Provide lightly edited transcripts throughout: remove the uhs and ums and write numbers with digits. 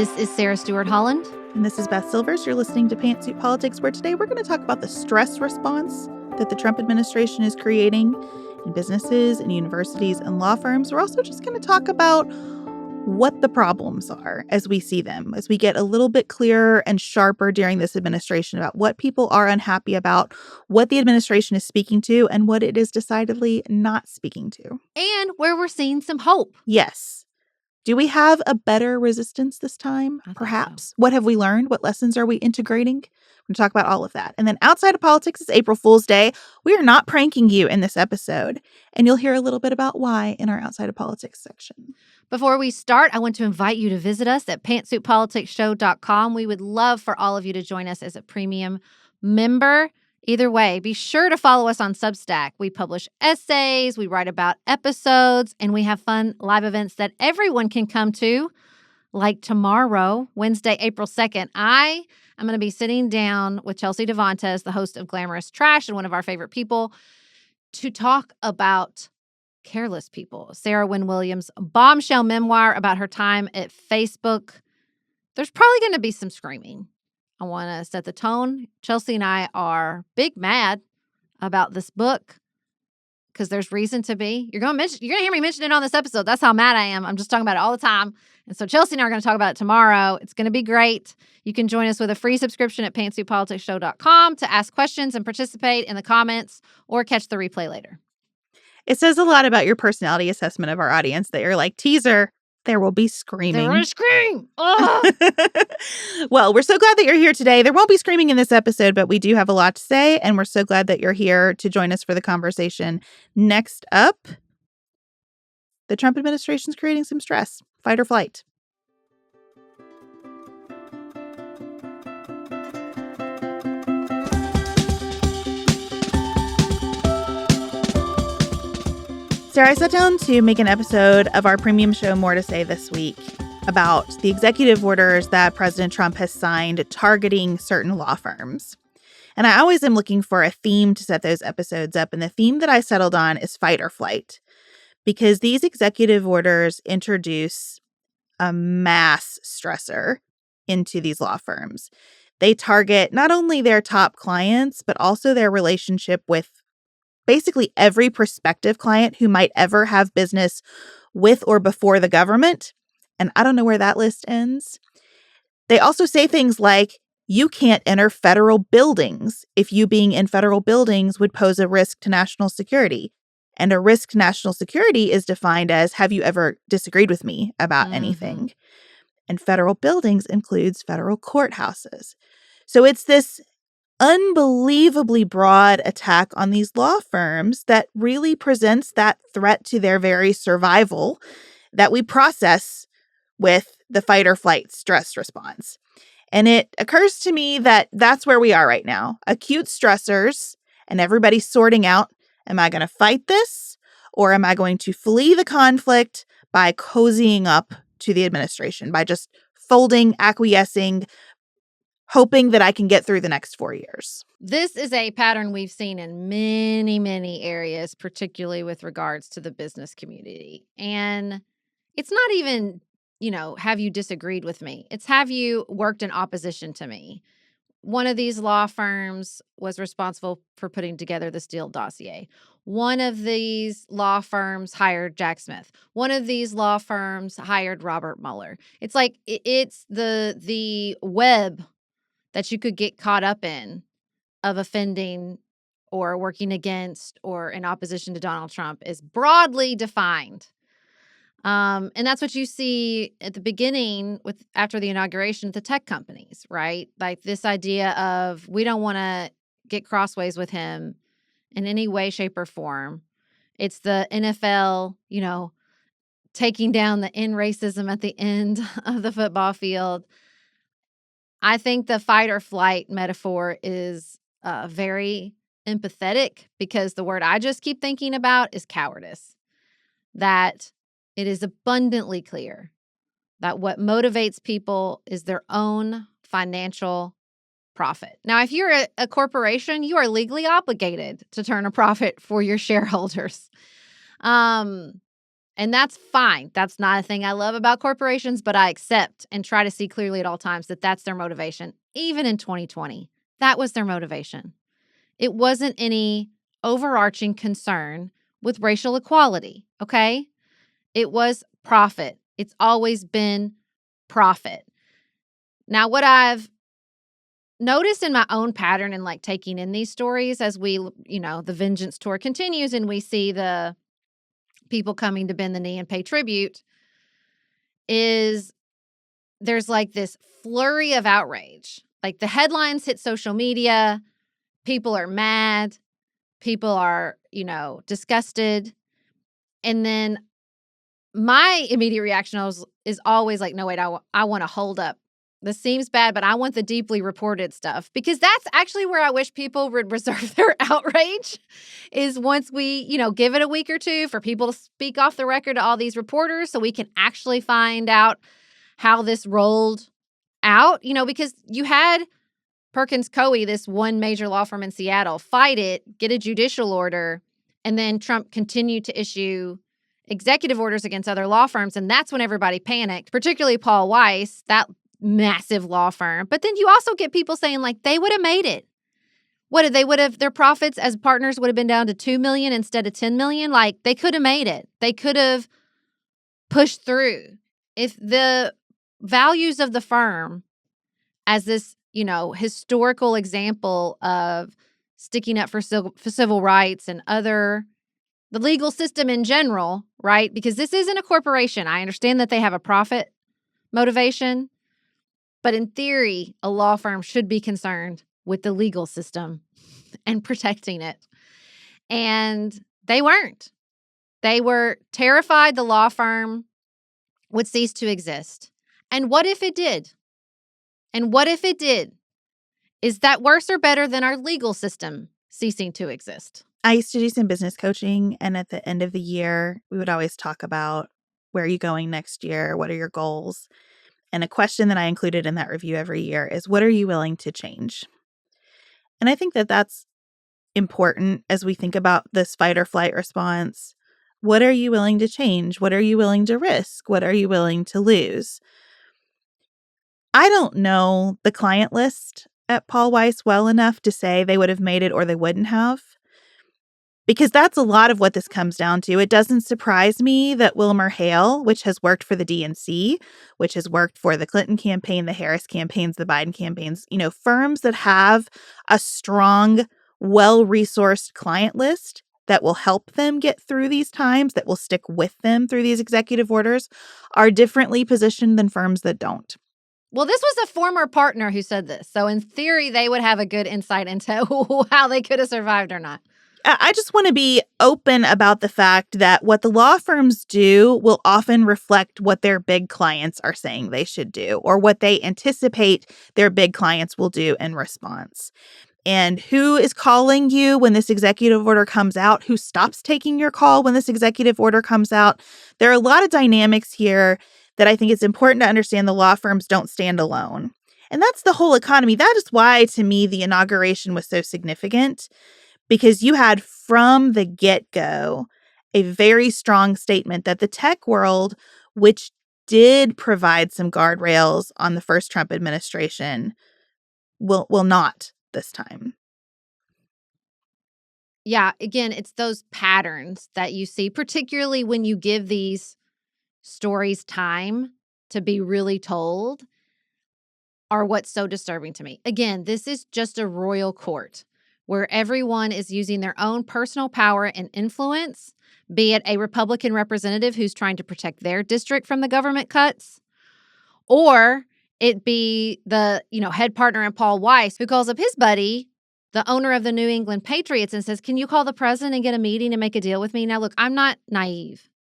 This is Sarah Stewart Holland. And this is Beth Silvers. You're listening to Pantsuit Politics, where today we're going to talk about the stress response that the Trump administration is creating in businesses and universities and law firms. We're also just going to talk about what the problems are as we see them, as we get a little bit clearer and sharper during this administration about what people are unhappy about, what the administration is speaking to, and what it is decidedly not speaking to. And where we're seeing some hope. Yes. Do we have a better resistance this time? Perhaps. So. What have we learned? What lessons are we integrating? We're going to talk about all of that. And then outside of politics, it's April Fool's Day. We are not pranking you in this episode. And you'll hear a little bit about why in our outside of politics section. Before we start, I want to invite you to visit us at pantsuitpoliticsshow.com. We would love for all of you to join us as a premium member. Either way, be sure to follow us on Substack. We publish essays, we write about episodes, and we have fun live events that everyone can come to. Like tomorrow, Wednesday, April 2nd, I am going to be sitting down with Chelsea Devontes, the host of Glamorous Trash and one of our favorite people, to talk about Careless People, Sarah Wynne Williams' bombshell memoir about her time at Facebook. There's probably going to be some screaming. I want to set the tone. Chelsea and I are big mad about this book because there's reason to be. You're going to hear me mention it on this episode. That's how mad I am. I'm just talking about it all the time. And so Chelsea and I are going to talk about it tomorrow. It's going to be great. You can join us with a free subscription at pantsuitpoliticsshow.com to ask questions and participate in the comments or catch the replay later. It says a lot about your personality assessment of our audience that you're like, teaser, there will be screaming. There will scream. Well, we're so glad that you're here today. There won't be screaming in this episode, but we do have a lot to say, and we're so glad that you're here to join us for the conversation. Next up, the Trump administration's creating some stress. Fight or flight. Sarah, I sat down to make an episode of our premium show More to Say this week about the executive orders that President Trump has signed targeting certain law firms. And I always am looking for a theme to set those episodes up. And the theme that I settled on is fight or flight, because these executive orders introduce a mass stressor into these law firms. They target not only their top clients, but also their relationship with basically every prospective client who might ever have business with or before the government. And I don't know where that list ends. They also say things like, you can't enter federal buildings if you being in federal buildings would pose a risk to national security. And a risk to national security is defined as, have you ever disagreed with me about anything? And federal buildings includes federal courthouses. So it's this unbelievably broad attack on these law firms that really presents that threat to their very survival that we process with the fight or flight stress response. And it occurs to me that that's where we are right now. Acute stressors and everybody sorting out, am I going to fight this or am I going to flee the conflict by cozying up to the administration, by just folding, acquiescing, hoping that I can get through the next 4 years. This is a pattern we've seen in many, many areas, particularly with regards to the business community. And it's not even, have you disagreed with me? It's have you worked in opposition to me? One of these law firms was responsible for putting together the Steele dossier. One of these law firms hired Jack Smith. One of these law firms hired Robert Mueller. It's like it's the web that you could get caught up in of offending or working against or in opposition to Donald Trump is broadly defined. And that's what you see at the beginning after the inauguration of the tech companies, right? Like this idea of we don't want to get crossways with him in any way, shape, or form. It's the NFL, taking down the in racism at the end of the football field. I think the fight or flight metaphor is very empathetic because the word I just keep thinking about is cowardice. That it is abundantly clear that what motivates people is their own financial profit. Now, if you're a corporation, you are legally obligated to turn a profit for your shareholders. And And that's fine. That's not a thing I love about corporations, but I accept and try to see clearly at all times that that's their motivation. Even in 2020, that was their motivation. It wasn't any overarching concern with racial equality, okay? It was profit. It's always been profit. Now, what I've noticed in my own pattern in like taking in these stories as we, the vengeance tour continues and we see the people coming to bend the knee and pay tribute is there's like this flurry of outrage. Like the headlines hit social media, people are mad, people are, disgusted. And then my immediate reaction is always like, no, wait, I want to hold up. This seems bad, but I want the deeply reported stuff because that's actually where I wish people would reserve their outrage is once we, give it a week or two for people to speak off the record to all these reporters so we can actually find out how this rolled out, because you had Perkins Coie, this one major law firm in Seattle, fight it, get a judicial order, and then Trump continued to issue executive orders against other law firms. And that's when everybody panicked, particularly Paul Weiss, that massive law firm. But then you also get people saying like they would have made it. Their profits as partners would have been down to 2 million instead of 10 million. Like they could have made it. They could have pushed through. If the values of the firm as this, historical example of sticking up for civil rights and the legal system in general, right? Because this isn't a corporation. I understand that they have a profit motivation, but in theory, a law firm should be concerned with the legal system and protecting it. And they weren't. They were terrified the law firm would cease to exist. And what if it did? And what if it did? Is that worse or better than our legal system ceasing to exist? I used to do some business coaching, and at the end of the year, we would always talk about where are you going next year? What are your goals? And a question that I included in that review every year is, what are you willing to change? And I think that that's important as we think about this fight or flight response. What are you willing to change? What are you willing to risk? What are you willing to lose? I don't know the client list at Paul Weiss well enough to say they would have made it or they wouldn't have, because that's a lot of what this comes down to. It doesn't surprise me that Wilmer Hale, which has worked for the DNC, which has worked for the Clinton campaign, the Harris campaigns, the Biden campaigns, firms that have a strong, well-resourced client list that will help them get through these times, that will stick with them through these executive orders, are differently positioned than firms that don't. Well, this was a former partner who said this. So in theory, they would have a good insight into how they could have survived or not. I just want to be open about the fact that what the law firms do will often reflect what their big clients are saying they should do or what they anticipate their big clients will do in response. And who is calling you when this executive order comes out? Who stops taking your call when this executive order comes out? There are a lot of dynamics here that I think it's important to understand. The law firms don't stand alone. And that's the whole economy. That is why, to me, the inauguration was so significant. Because you had from the get-go a very strong statement that the tech world, which did provide some guardrails on the first Trump administration, will not this time. Yeah, again, it's those patterns that you see, particularly when you give these stories time to be really told, are what's so disturbing to me. Again, this is just a royal court where everyone is using their own personal power and influence, be it a Republican representative who's trying to protect their district from the government cuts, or it be the, head partner in Paul Weiss who calls up his buddy, the owner of the New England Patriots, and says, can you call the president and get a meeting and make a deal with me? Now, look, I'm not naive.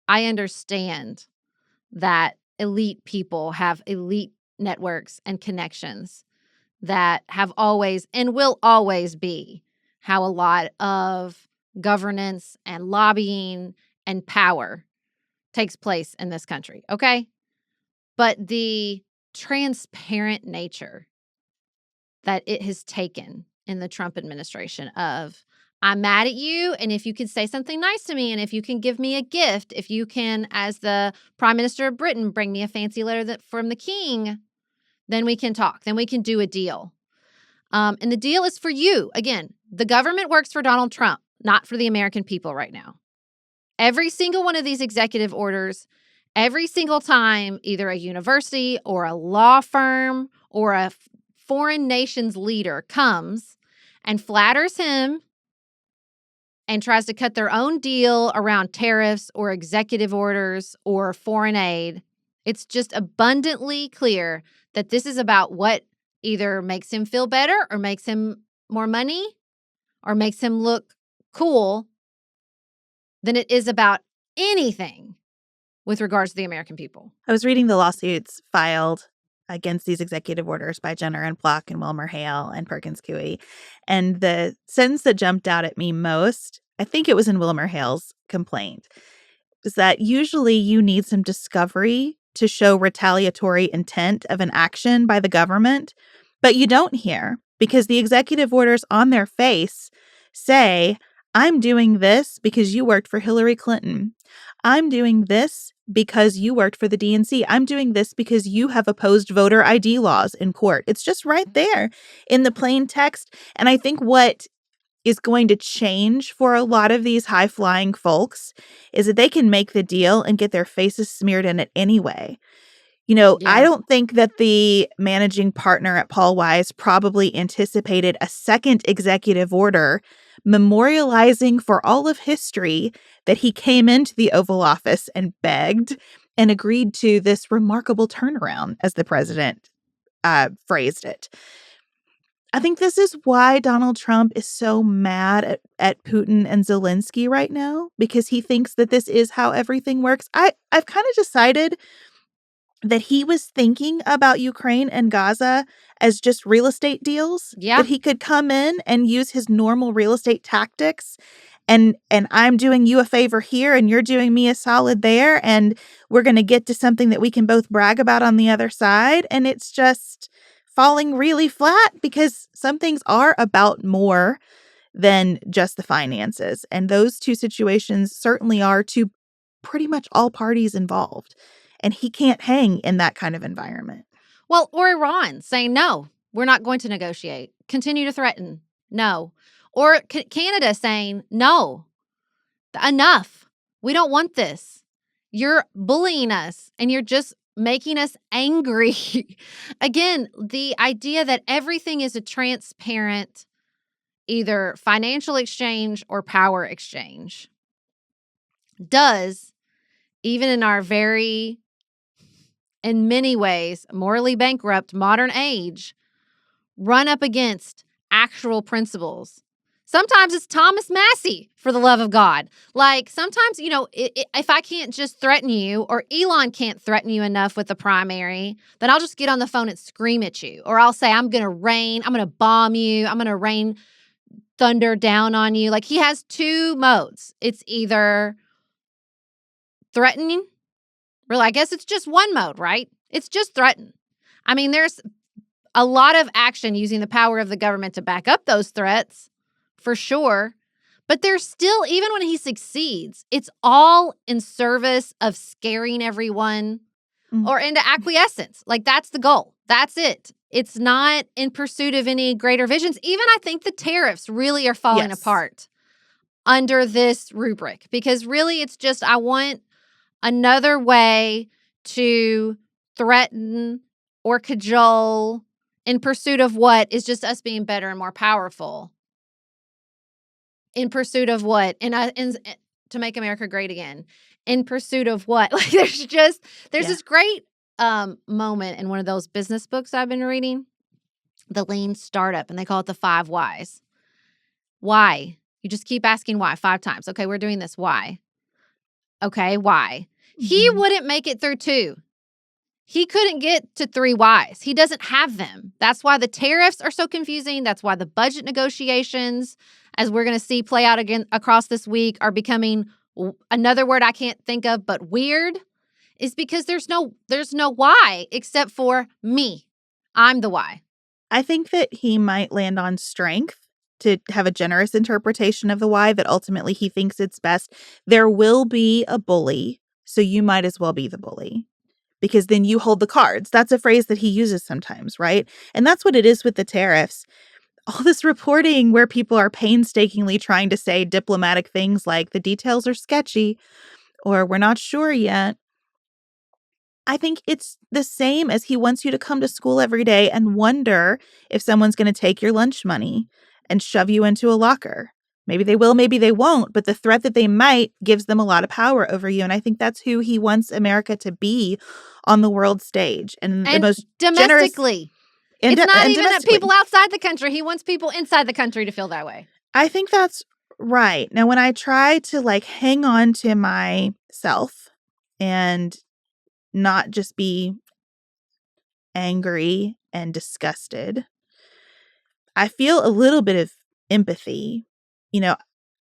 I understand that elite people have elite networks and connections that have always and will always be how a lot of governance and lobbying and power takes place in this country, okay? But the transparent nature that it has taken in the Trump administration of, I'm mad at you, and if you can say something nice to me, and if you can give me a gift, if you can, as the Prime Minister of Britain, bring me a fancy letter from the king, then we can talk. Then we can do a deal. And the deal is for you. Again, the government works for Donald Trump, not for the American people right now. Every single one of these executive orders, every single time either a university or a law firm or a foreign nation's leader comes and flatters him and tries to cut their own deal around tariffs or executive orders or foreign aid, it's just abundantly clear that this is about what either makes him feel better or makes him more money or makes him look cool than it is about anything with regards to the American people. I was reading the lawsuits filed against these executive orders by Jenner and Block and Wilmer Hale and Perkins Coie. And the sentence that jumped out at me most, I think it was in Wilmer Hale's complaint, is that usually you need some discovery to show retaliatory intent of an action by the government, but you don't here because the executive orders on their face say, I'm doing this because you worked for Hillary Clinton. I'm doing this because you worked for the DNC. I'm doing this because you have opposed voter ID laws in court. It's just right there in the plain text. And I think what is going to change for a lot of these high-flying folks is that they can make the deal and get their faces smeared in it anyway. You know, I don't think that the managing partner at Paul Wise probably anticipated a second executive order memorializing for all of history that he came into the Oval Office and begged and agreed to this remarkable turnaround, as the president phrased it. I think this is why Donald Trump is so mad at Putin and Zelensky right now, because he thinks that this is how everything works. I've kind of decided that he was thinking about Ukraine and Gaza as just real estate deals. Yeah. That he could come in and use his normal real estate tactics and I'm doing you a favor here and you're doing me a solid there. And we're going to get to something that we can both brag about on the other side. And it's just falling really flat because some things are about more than just the finances. And those two situations certainly are to pretty much all parties involved. And he can't hang in that kind of environment. Well, or Iran saying, no, we're not going to negotiate. Continue to threaten. No. Or Canada saying, no, enough. We don't want this. You're bullying us and you're just making us angry. Again, the idea that everything is a transparent, either financial exchange or power exchange does, even in our very, in many ways, morally bankrupt modern age, run up against actual principles. Sometimes it's Thomas Massey, for the love of God. Like, sometimes, you know, if I can't just threaten you, or Elon can't threaten you enough with the primary, then I'll just get on the phone and scream at you. Or I'll say, I'm going to bomb you. I'm going to rain thunder down on you. Like, he has two modes. It's either threatening. Really, I guess it's just one mode, right? It's just threaten. I mean, there's a lot of action using the power of the government to back up those threats, for sure. But there's still, even when he succeeds, it's all in service of scaring everyone or into acquiescence. Like, that's the goal. That's it. It's not in pursuit of any greater visions. Even I think the tariffs really are falling apart under this rubric, because really it's just, I want another way to threaten or cajole in pursuit of what is just us being better and more powerful. In pursuit of what? And to make America great again. In pursuit of what? Like, there's this great moment in one of those business books I've been reading, The Lean Startup, and they call it the 5 whys. Why? You just keep asking why 5 times. Okay, we're doing this. Why? Okay, why? He wouldn't make it through 2. He couldn't get to 3 whys. He doesn't have them. That's why the tariffs are so confusing. That's why the budget negotiations, as we're going to see play out again across this week, are becoming another word I can't think of, but weird, is because there's no why except for me. I'm the why. I think that he might land on strength to have a generous interpretation of the why, that ultimately he thinks it's best. There will be a bully, so you might as well be the bully, because then you hold the cards. That's a phrase that he uses sometimes, right? And that's what it is with the tariffs. All this reporting where people are painstakingly trying to say diplomatic things like the details are sketchy or we're not sure yet. I think it's the same as he wants you to come to school every day and wonder if someone's going to take your lunch money and shove you into a locker. Maybe they will, maybe they won't, but the threat that they might gives them a lot of power over you. And I think that's who he wants America to be on the world stage. And the most domestically. Generous, it's not and even that domestically. people outside the country. He wants people inside the country to feel that way. I think that's right. Now, when I try to hang on to myself and not just be angry and disgusted, I feel a little bit of empathy.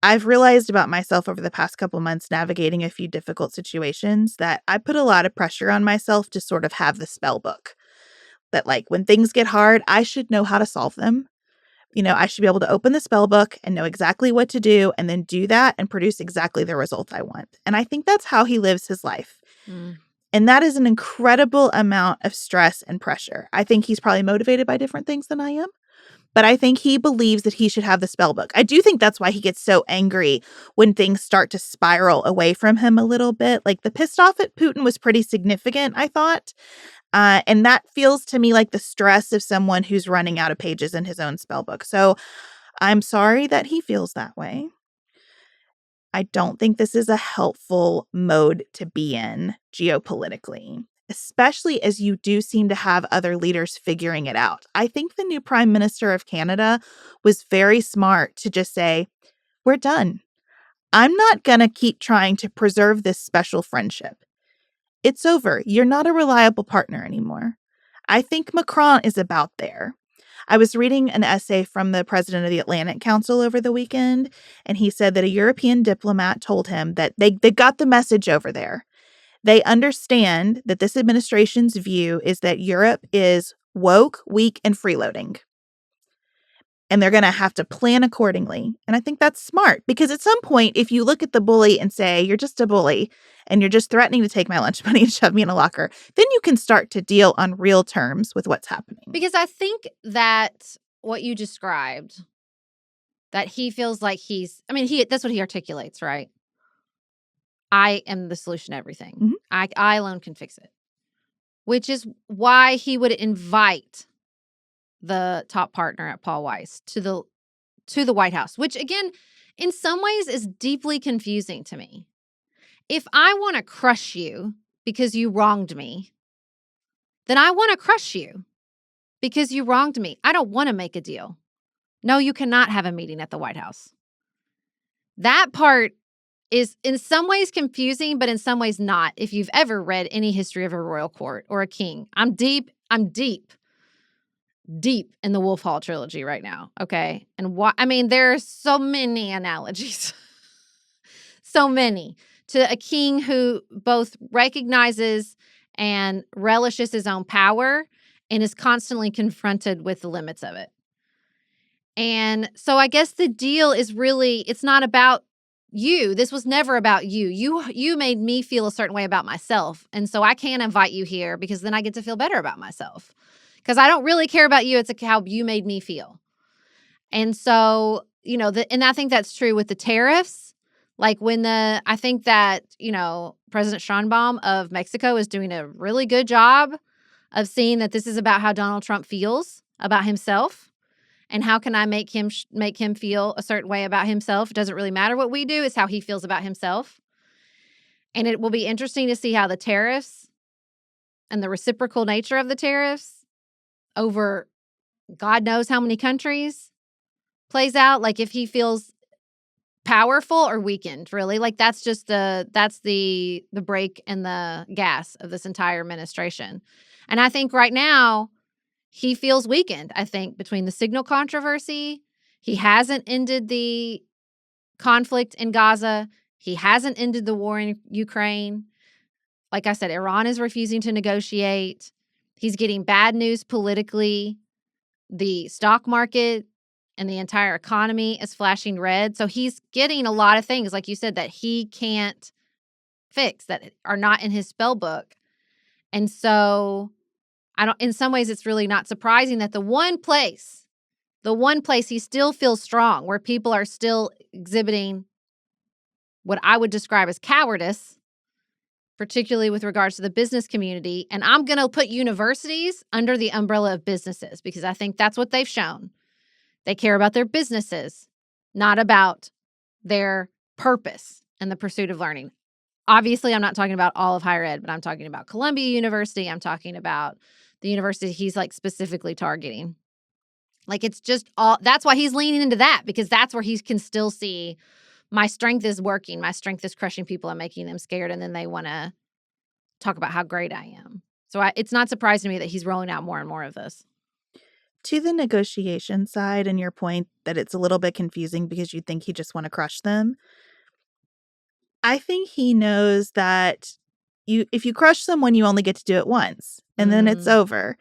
I've realized about myself over the past couple months navigating a few difficult situations that I put a lot of pressure on myself to sort of have the spell book. That when things get hard, I should know how to solve them. I should be able to open the spell book and know exactly what to do and then do that and produce exactly the result I want. And I think that's how he lives his life. Mm. And that is an incredible amount of stress and pressure. I think he's probably motivated by different things than I am. But I think he believes that he should have the spell book. I do think that's why he gets so angry when things start to spiral away from him a little bit. The pissed off at Putin was pretty significant, I thought. And that feels to me like the stress of someone who's running out of pages in his own spell book. So I'm sorry that he feels that way. I don't think this is a helpful mode to be in geopolitically, especially as you do seem to have other leaders figuring it out. I think the new Prime Minister of Canada was very smart to just say, we're done. I'm not going to keep trying to preserve this special friendship. It's over. You're not a reliable partner anymore. I think Macron is about there. I was reading an essay from the president of the Atlantic Council over the weekend, and he said that a European diplomat told him that they got the message over there. They understand that this administration's view is that Europe is woke, weak, and freeloading. And they're going to have to plan accordingly. And I think that's smart because at some point, if you look at the bully and say, you're just a bully and you're just threatening to take my lunch money and shove me in a locker, then you can start to deal on real terms with what's happening. Because I think that what you described, that he feels like that's what he articulates, right? I am the solution to everything. Mm-hmm. I alone can fix it. Which is why he would invite the top partner at Paul Weiss to the White House, which again, in some ways is deeply confusing to me. If I want to crush you because you wronged me, then I want to crush you because you wronged me. I don't want to make a deal. No, you cannot have a meeting at the White House. That part is in some ways confusing, but in some ways not. If you've ever read any history of a royal court or a king, I'm deep in the Wolf Hall trilogy right now. Okay. And there are so many analogies, so many to a king who both recognizes and relishes his own power and is constantly confronted with the limits of it. And so I guess the deal is really, it's not about you. This was never about you. You made me feel a certain way about myself. And so I can't invite you here because then I get to feel better about myself. Because I don't really care about you. It's how you made me feel. And so, and I think that's true with the tariffs. I think that, President Sheinbaum of Mexico is doing a really good job of seeing that this is about how Donald Trump feels about himself. And how can I make him feel a certain way about himself? It doesn't really matter what we do. It's how he feels about himself. And it will be interesting to see how the tariffs and the reciprocal nature of the tariffs over God knows how many countries plays out. If he feels powerful or weakened, really. That's just the brake and the gas of this entire administration. And I think right now, he feels weakened, I think, between the signal controversy. He hasn't ended the conflict in Gaza. He hasn't ended the war in Ukraine. Like I said, Iran is refusing to negotiate. He's getting bad news politically. The stock market and the entire economy is flashing red. So he's getting a lot of things, like you said, that he can't fix, that are not in his spell book. And so in some ways, it's really not surprising that the one place he still feels strong, where people are still exhibiting what I would describe as cowardice, particularly with regards to the business community. And I'm going to put universities under the umbrella of businesses, because I think that's what they've shown. They care about their businesses, not about their purpose and the pursuit of learning. Obviously, I'm not talking about all of higher ed, but I'm talking about Columbia University. I'm talking about the university he's like specifically targeting. Like, it's just all, that's why he's leaning into that, because that's where he can still see my strength is working. My strength is crushing people and making them scared. And then they want to talk about how great I am. So it's not surprising to me that he's rolling out more and more of this. To the negotiation side, and your point that it's a little bit confusing because you think he just want to crush them, I think he knows that if you crush someone, you only get to do it once, and then it's over.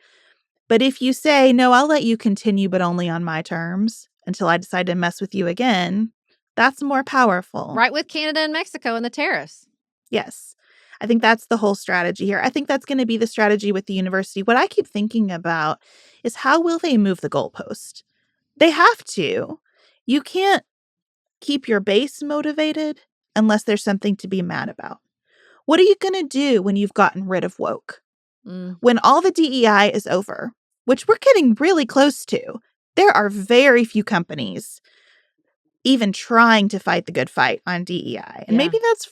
But if you say, no, I'll let you continue, but only on my terms until I decide to mess with you again, that's more powerful. Right, with Canada and Mexico and the tariffs. Yes. I think that's the whole strategy here. I think that's going to be the strategy with the university. What I keep thinking about is, how will they move the goalpost? They have to. You can't keep your base motivated unless there's something to be mad about. What are you going to do when you've gotten rid of woke? When all the DEI is over, which we're getting really close to, there are very few companies even trying to fight the good fight on DEI. And maybe that's,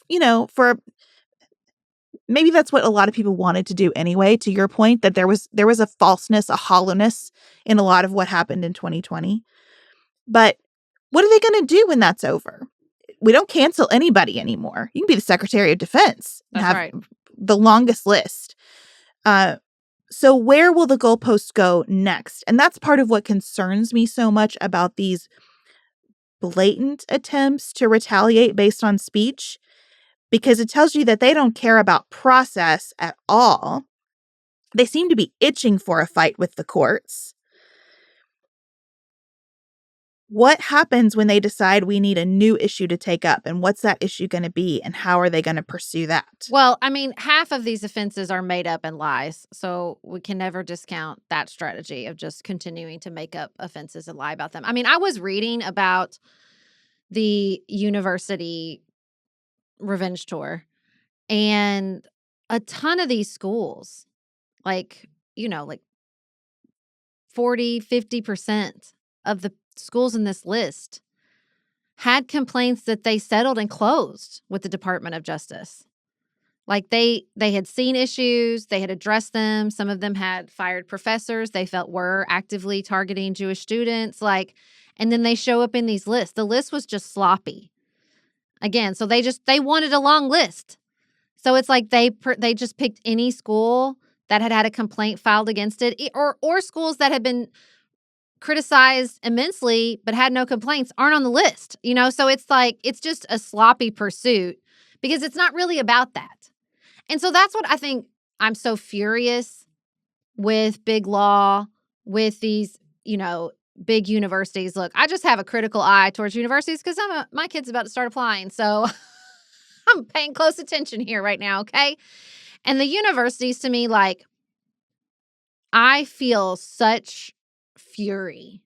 maybe that's what a lot of people wanted to do anyway, to your point, that there was a falseness, a hollowness in a lot of what happened in 2020. But what are they going to do when that's over? We don't cancel anybody anymore. You can be the Secretary of Defense and have the longest list. So where will the goalposts go next? And that's part of what concerns me so much about these blatant attempts to retaliate based on speech, because it tells you that they don't care about process at all. They seem to be itching for a fight with the courts. What happens when they decide we need a new issue to take up? And what's that issue going to be? And how are they going to pursue that? Well, I mean, half of these offenses are made up and lies. So we can never discount that strategy of just continuing to make up offenses and lie about them. I mean, I was reading about the university revenge tour, and a ton of these schools, like 40, 50% of the schools in this list had complaints that they settled and closed with the Department of Justice. Like, they had seen issues, they had addressed them. Some of them had fired professors they felt were actively targeting Jewish students. And then they show up in these lists. The list was just sloppy. Again, so they wanted a long list. So it's like they just picked any school that had a complaint filed against it, or schools that had been criticized immensely but had no complaints aren't on the list. So it's like, it's just a sloppy pursuit, because it's not really about that. And so that's what I think I'm so furious with big law, with these, big universities. Look, I just have a critical eye towards universities because my kid's about to start applying. So I'm paying close attention here right now, okay? And the universities, to me, I feel such fury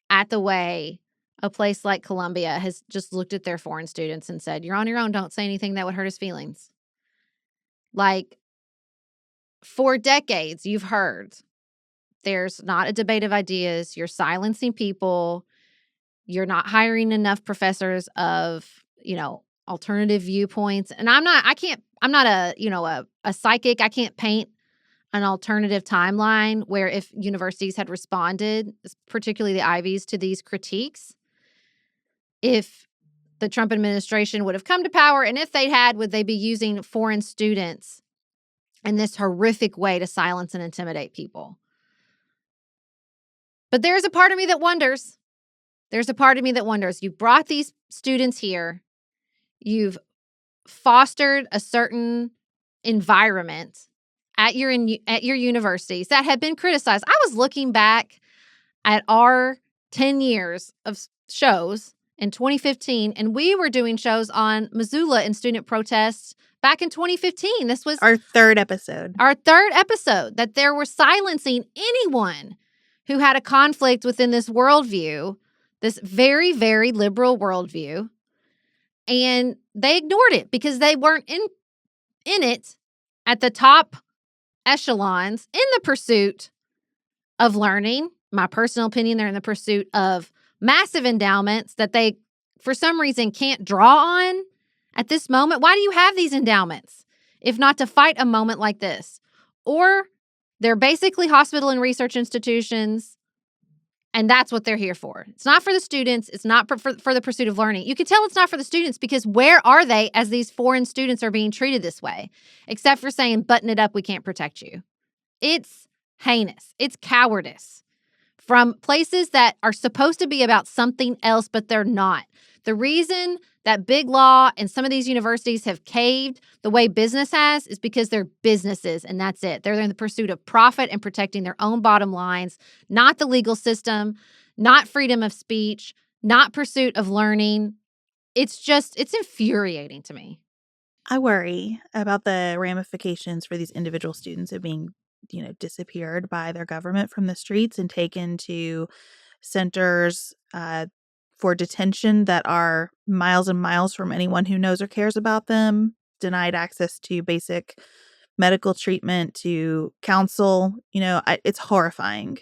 at the way a place like Columbia has just looked at their foreign students and said, you're on your own. Don't say anything that would hurt his feelings. For decades, you've heard there's not a debate of ideas. You're silencing people. You're not hiring enough professors of, alternative viewpoints. And I'm not a psychic. I can't paint an alternative timeline where, if universities had responded, particularly the Ivies, to these critiques, if the Trump administration would have come to power, and if they had, would they be using foreign students in this horrific way to silence and intimidate people? But there's a part of me that wonders. You've brought these students here. You've fostered a certain environment at your universities that have been criticized. I was looking back at our 10 years of shows in 2015, and we were doing shows on Missoula and student protests back in 2015. This was our third episode. That there were silencing anyone who had a conflict within this worldview, this very, very liberal worldview. And they ignored it because they weren't in it at the top echelons in the pursuit of learning. My personal opinion, they're in the pursuit of massive endowments that they, for some reason, can't draw on at this moment. Why do you have these endowments if not to fight a moment like this? Or they're basically hospital and research institutions, and that's what they're here for. It's not for the students. It's not for the pursuit of learning. You can tell it's not for the students because where are they as these foreign students are being treated this way? Except for saying, button it up, we can't protect you. It's heinous. It's cowardice from places that are supposed to be about something else, but they're not. The reason that big law and some of these universities have caved the way business has is because they're businesses, and that's it. They're in the pursuit of profit and protecting their own bottom lines, not the legal system, not freedom of speech, not pursuit of learning. It's infuriating to me. I worry about the ramifications for these individual students of being, disappeared by their government from the streets and taken to centers for detention that are miles and miles from anyone who knows or cares about them, denied access to basic medical treatment, to counsel. It's horrifying.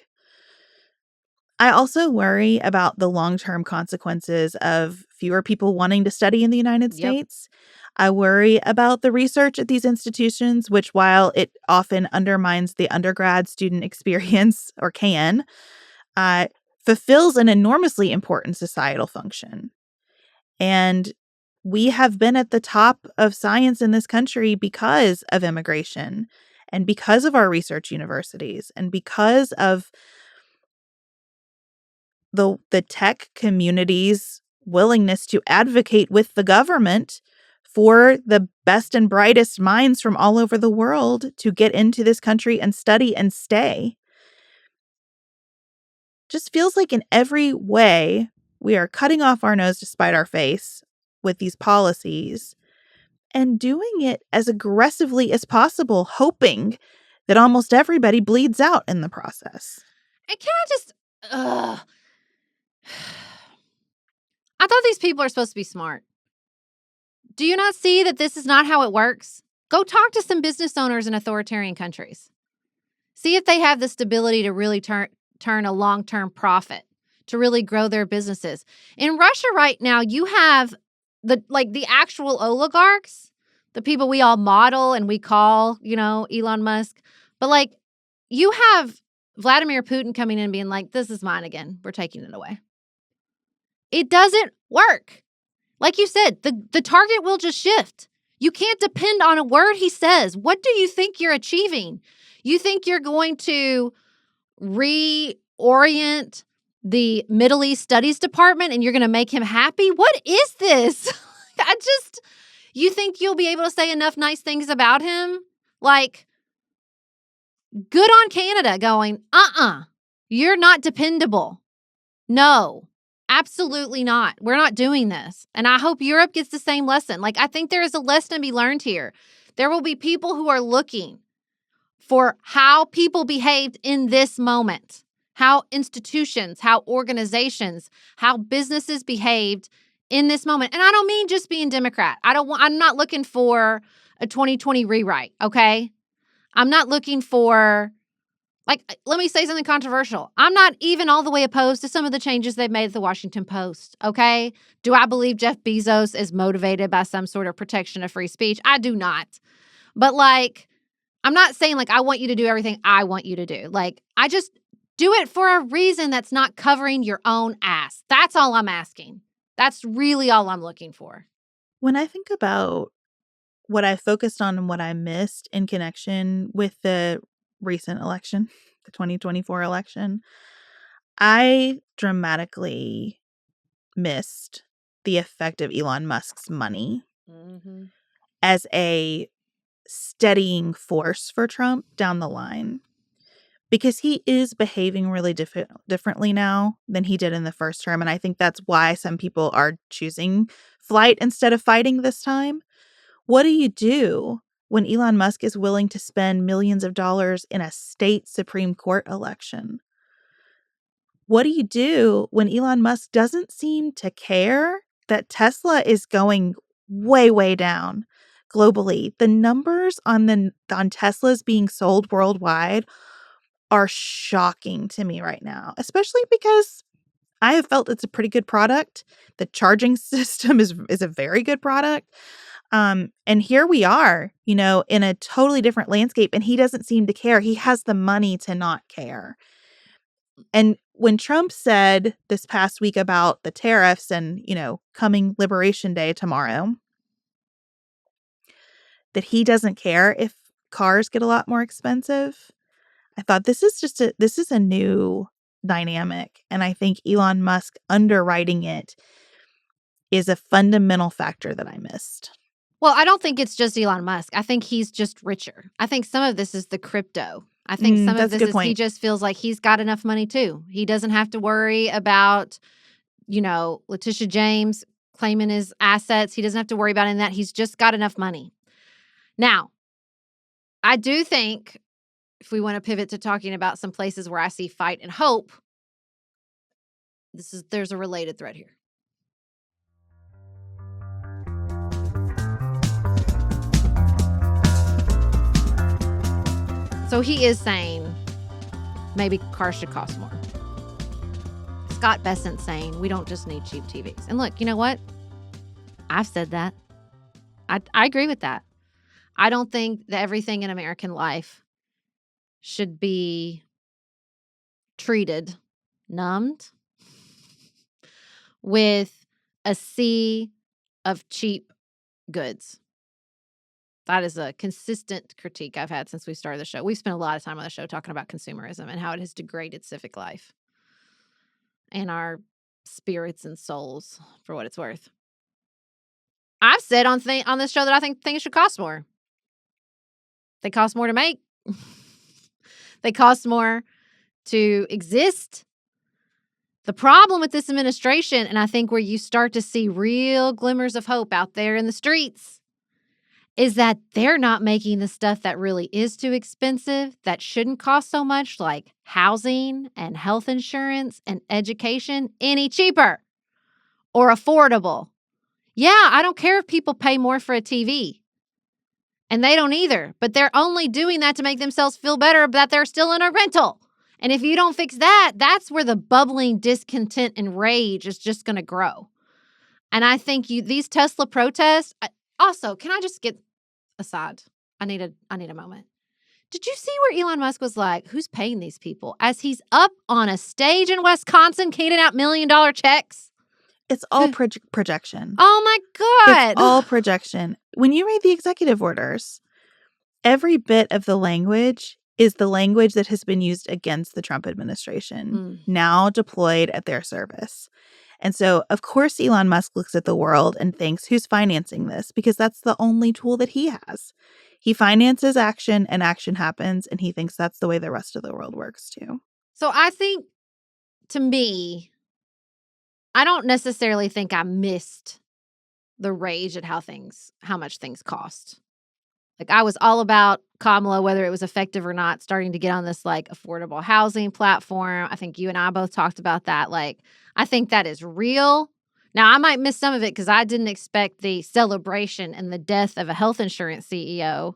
I also worry about the long-term consequences of fewer people wanting to study in the United States. I worry about the research at these institutions, which, while it often undermines the undergrad student experience, or can, fulfills an enormously important societal function. And we have been at the top of science in this country because of immigration and because of our research universities and because of the tech community's willingness to advocate with the government for the best and brightest minds from all over the world to get into this country and study and stay. Just feels like in every way we are cutting off our nose to spite our face with these policies and doing it as aggressively as possible, hoping that almost everybody bleeds out in the process. And can I just... I thought these people are supposed to be smart. Do you not see that this is not how it works? Go talk to some business owners in authoritarian countries. See if they have the stability to really turn a long-term profit, to really grow their businesses. In Russia right now, you have the actual oligarchs, the people we all model and we call, Elon Musk. But you have Vladimir Putin coming in and being like, this is mine again. We're taking it away. It doesn't work. Like you said, the target will just shift. You can't depend on a word he says. What do you think you're achieving? You think you're going to reorient the Middle East Studies Department and you're going to make him happy? What is this? You think you'll be able to say enough nice things about him? Good on Canada going, you're not dependable. No. Absolutely not. We're not doing this. And I hope Europe gets the same lesson. I think there is a lesson to be learned here. There will be people who are looking for how people behaved in this moment, how institutions, how organizations, how businesses behaved in this moment. And I don't mean just being Democrat. I'm not looking for a 2020 rewrite, okay? I'm not looking for... let me say something controversial. I'm not even all the way opposed to some of the changes they've made at the Washington Post, okay? Do I believe Jeff Bezos is motivated by some sort of protection of free speech? I do not. But, I'm not saying, I want you to do everything I want you to do. I just do it for a reason that's not covering your own ass. That's all I'm asking. That's really all I'm looking for. When I think about what I focused on and what I missed in connection with the recent election, the 2024 election, I dramatically missed the effect of Elon Musk's money as a steadying force for Trump down the line. because he is behaving really differently now than he did in the first term. And I think that's why some people are choosing flight instead of fighting this time. What do you do when Elon Musk is willing to spend millions of dollars in a state Supreme Court election? What do you do when Elon Musk doesn't seem to care that Tesla is going way, way down globally? The numbers on Teslas being sold worldwide are shocking to me right now, especially because I have felt it's a pretty good product. The charging system is a very good product. And here we are, in a totally different landscape, and he doesn't seem to care. He has the money to not care. And when Trump said this past week about the tariffs and, coming Liberation Day tomorrow, that he doesn't care if cars get a lot more expensive, I thought this is a new dynamic. And I think Elon Musk underwriting it is a fundamental factor that I missed. Well, I don't think it's just Elon Musk. I think he's just richer. I think some of this is the crypto. I think some of this is he just feels like he's got enough money too. He doesn't have to worry about, Letitia James claiming his assets. He doesn't have to worry about any of that. He's just got enough money. Now, I do think if we want to pivot to talking about some places where I see fight and hope, there's a related thread here. So he is saying maybe cars should cost more. Scott Bessent's saying we don't just need cheap TVs. And look, you know what? I've said that. I agree with that. I don't think that everything in American life should be treated, numbed, with a sea of cheap goods. That is a consistent critique I've had since we started the show. We've spent a lot of time on the show talking about consumerism and how it has degraded civic life and our spirits and souls, for what it's worth. I've said on this show that I think things should cost more. They cost more to make. They cost more to exist. The problem with this administration, and I think where you start to see real glimmers of hope out there in the streets, is that they're not making the stuff that really is too expensive, that shouldn't cost so much, like housing and health insurance and education, any cheaper or affordable. Yeah, I don't care if people pay more for a TV. And they don't either. But they're only doing that to make themselves feel better that they're still in a rental. And if you don't fix that, that's where the bubbling discontent and rage is just going to grow. And I think these Tesla protests. Also, can I just get aside? I need a moment. Did you see where Elon Musk was like, who's paying these people? As he's up on a stage in Wisconsin handing out $1 million checks. It's all projection. Oh my God. It's all projection. When you read the executive orders, every bit of the language is the language that has been used against the Trump administration, now deployed at their service. And so, of course, Elon Musk looks at the world and thinks, who's financing this? Because that's the only tool that he has. He finances action and action happens, and he thinks that's the way the rest of the world works too. So I think, to me, I don't necessarily think I missed the rage at how much things cost. Like, I was all about Kamala, whether it was effective or not, starting to get on this like affordable housing platform. I think you and I both talked about that. Like, I think that is real. Now, I might miss some of it because I didn't expect the celebration and the death of a health insurance CEO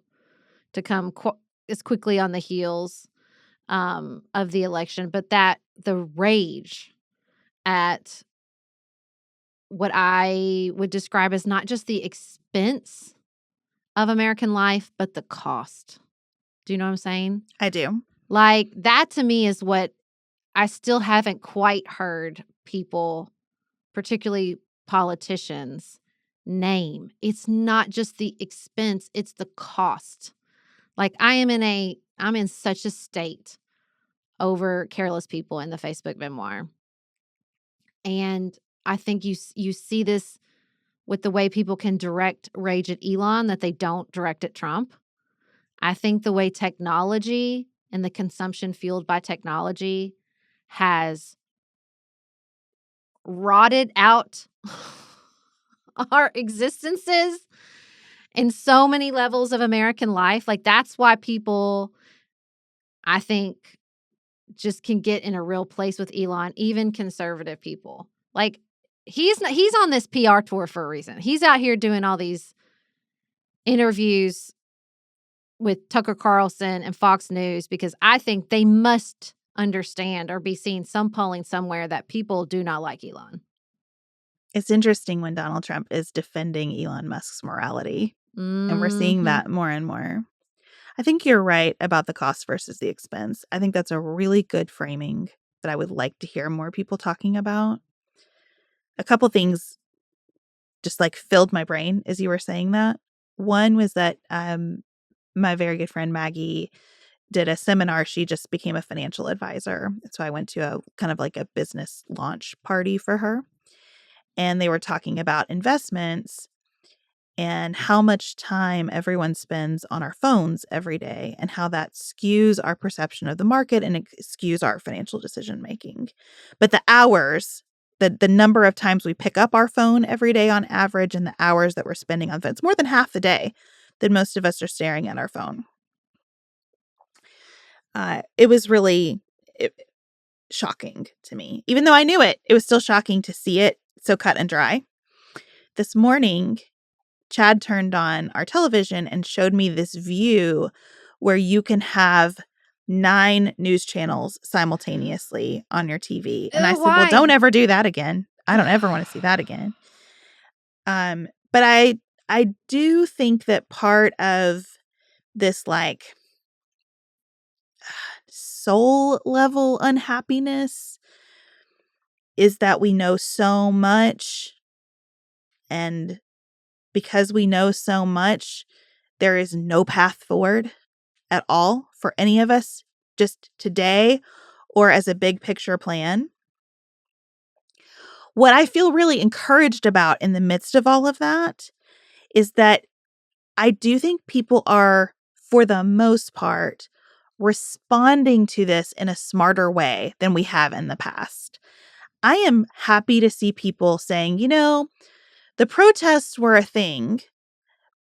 to come as quickly on the heels of the election. But the rage at what I would describe as not just the expense of American life, but the cost. Do you know what I'm saying? I do. Like, that to me is what I still haven't quite heard people, particularly politicians, name. It's not just the expense, it's the cost. Like, I'm in such a state over careless people in the Facebook memoir. And I think you see this with the way people can direct rage at Elon that they don't direct at Trump. I think the way technology and the consumption fueled by technology has rotted out our existences in so many levels of American life. Like, that's why people, I think, just can get in a real place with Elon, even conservative people. Like, he's on this PR tour for a reason. He's out here doing all these interviews with Tucker Carlson and Fox News because I think they must understand or be seeing some polling somewhere that people do not like Elon. It's interesting when Donald Trump is defending Elon Musk's morality, and we're seeing that more and more. I think you're right about the cost versus the expense. I think that's a really good framing that I would like to hear more people talking about. A couple things just like filled my brain as you were saying that. One was that my very good friend Maggie did a seminar. She just became a financial advisor. So I went to a kind of like a business launch party for her. And they were talking about investments and how much time everyone spends on our phones every day and how that skews our perception of the market and it skews our financial decision making. But the hours, the number of times we pick up our phone every day on average and the hours that we're spending on phones, more than half the day that most of us are staring at our phone. It was really shocking to me. Even though I knew it, it was still shocking to see it so cut and dry. This morning, Chad turned on our television and showed me this view where you can have 9 news channels simultaneously on your TV. And I said, well, don't ever do that again. I don't ever want to see that again. But I do think that part of this like soul level unhappiness is that we know so much, and because we know so much, there is no path forward at all for any of us just today or as a big picture plan. What I feel really encouraged about in the midst of all of that is that I do think people are, for the most part, responding to this in a smarter way than we have in the past. I am happy to see people saying, the protests were a thing,